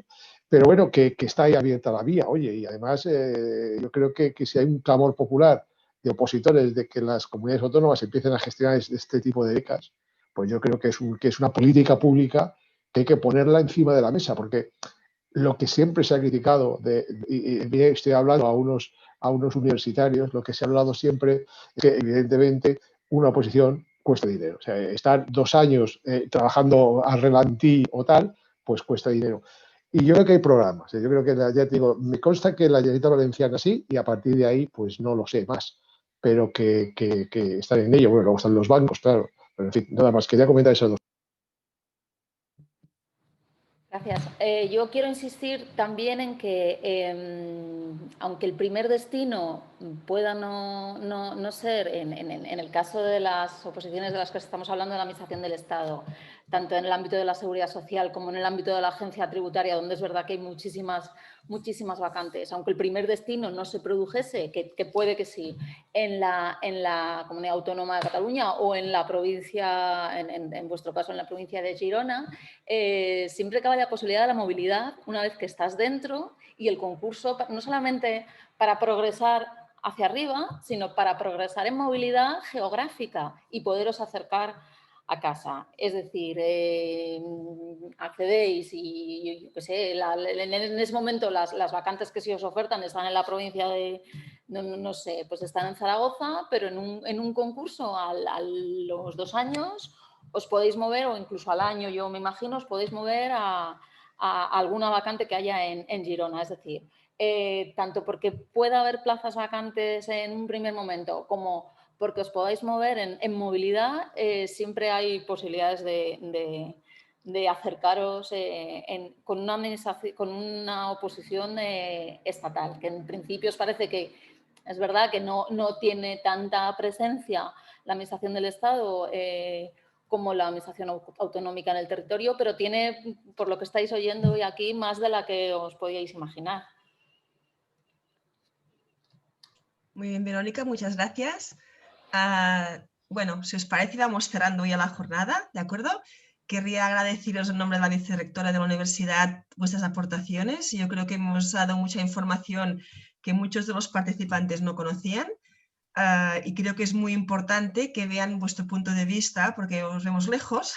pero bueno, que está ahí abierta la vía. Oye, y además yo creo que si hay un clamor popular de opositores de que las comunidades autónomas empiecen a gestionar este tipo de becas, pues yo creo que es una política pública que hay que ponerla encima de la mesa, porque lo que siempre se ha criticado, y estoy hablando a unos universitarios, lo que se ha hablado siempre es que evidentemente una oposición cuesta dinero. O sea, estar 2 años trabajando a relantí o tal, pues cuesta dinero. Y yo creo que hay programas. Yo creo que, ya te digo, me consta que la Generalitat Valenciana sí, y a partir de ahí, pues no lo sé más, pero que están en ello. Bueno, luego están los bancos, claro. Pero en fin, nada más, quería comentar esas dos. Gracias. Yo quiero insistir también en que, aunque el primer destino pueda no ser, en el caso de las oposiciones de las que estamos hablando de la Administración del Estado, tanto en el ámbito de la Seguridad Social como en el ámbito de la Agencia Tributaria, donde es verdad que hay muchísimas vacantes, aunque el primer destino no se produjese, que puede que sí, en la Comunidad Autónoma de Cataluña o en la provincia, en vuestro caso en la provincia de Girona, siempre cabe la posibilidad de la movilidad una vez que estás dentro, y el concurso no solamente para progresar hacia arriba, sino para progresar en movilidad geográfica y poderos acercar a casa. Es decir, accedéis y yo qué sé, en ese momento las vacantes que se os ofertan están en la provincia de, no sé, pues están en Zaragoza, pero en un concurso a los 2 años os podéis mover, o incluso al año, yo me imagino, os podéis mover a alguna vacante que haya en Girona. Es decir, tanto porque pueda haber plazas vacantes en un primer momento como porque os podáis mover en movilidad, siempre hay posibilidades de acercaros con una oposición estatal, que en principio os parece que es verdad que no tiene tanta presencia la Administración del Estado como la Administración autonómica en el territorio, pero tiene, por lo que estáis oyendo hoy aquí, más de la que os podíais imaginar. Muy bien, Verónica, muchas gracias. Bueno, si os parece, vamos cerrando ya la jornada, ¿de acuerdo? Querría agradeceros en nombre de la vicerrectora de la universidad vuestras aportaciones. Yo creo que hemos dado mucha información que muchos de los participantes no conocían. Y creo que es muy importante que vean vuestro punto de vista, porque os vemos lejos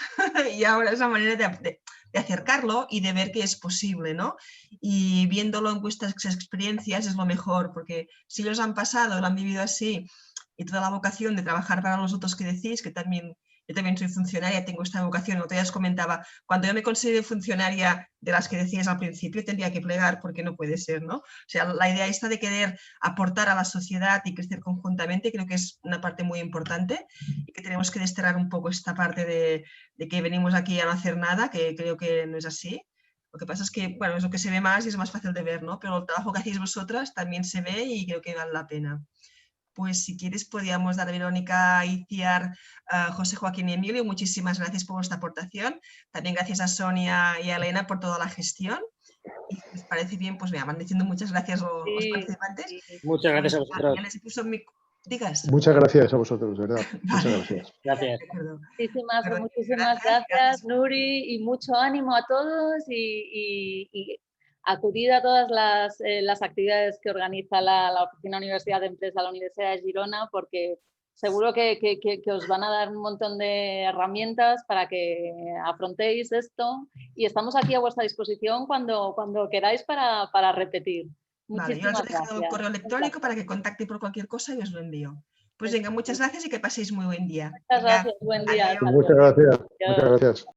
y ahora es la manera de acercarlo y de ver que es posible, ¿no? Y viéndolo en vuestras experiencias es lo mejor, porque si ellos han pasado, lo han vivido así, y toda la vocación de trabajar para los otros que decís, que yo también soy funcionaria, tengo esta vocación. Otro día os comentaba, cuando yo me considero funcionaria de las que decías al principio, tendría que plegar porque no puede ser, ¿no? O sea, la idea esta de querer aportar a la sociedad y crecer conjuntamente creo que es una parte muy importante, y que tenemos que desterrar un poco esta parte de que venimos aquí a no hacer nada, que creo que no es así. Lo que pasa es que, bueno, es lo que se ve más y es más fácil de ver, ¿no? Pero el trabajo que hacéis vosotras también se ve y creo que vale la pena. pues si quieres podríamos dar a Verónica, Iciar, José Joaquín y Emilio. Muchísimas gracias por vuestra aportación. También gracias a Sonia y a Elena por toda la gestión. Y si os parece bien, pues me van diciendo muchas gracias los participantes. Muchas gracias a vosotros. Ya les he puesto Digas. Muchas gracias a vosotros, ¿verdad? Muchas Vale. gracias. Gracias. Muchísimas gracias, Nuri, y mucho ánimo a todos y acudid a todas las actividades que organiza la Oficina Universidad de Empresa de la Universidad de Girona, porque seguro que os van a dar un montón de herramientas para que afrontéis esto, y estamos aquí a vuestra disposición cuando queráis para repetir. Vale, yo os he dejado un gracias. correo electrónico para que contacte por cualquier cosa y os lo envío. Pues venga, muchas gracias y que paséis muy buen día. Muchas gracias, buen día. Adiós. Muchas gracias. Muchas gracias.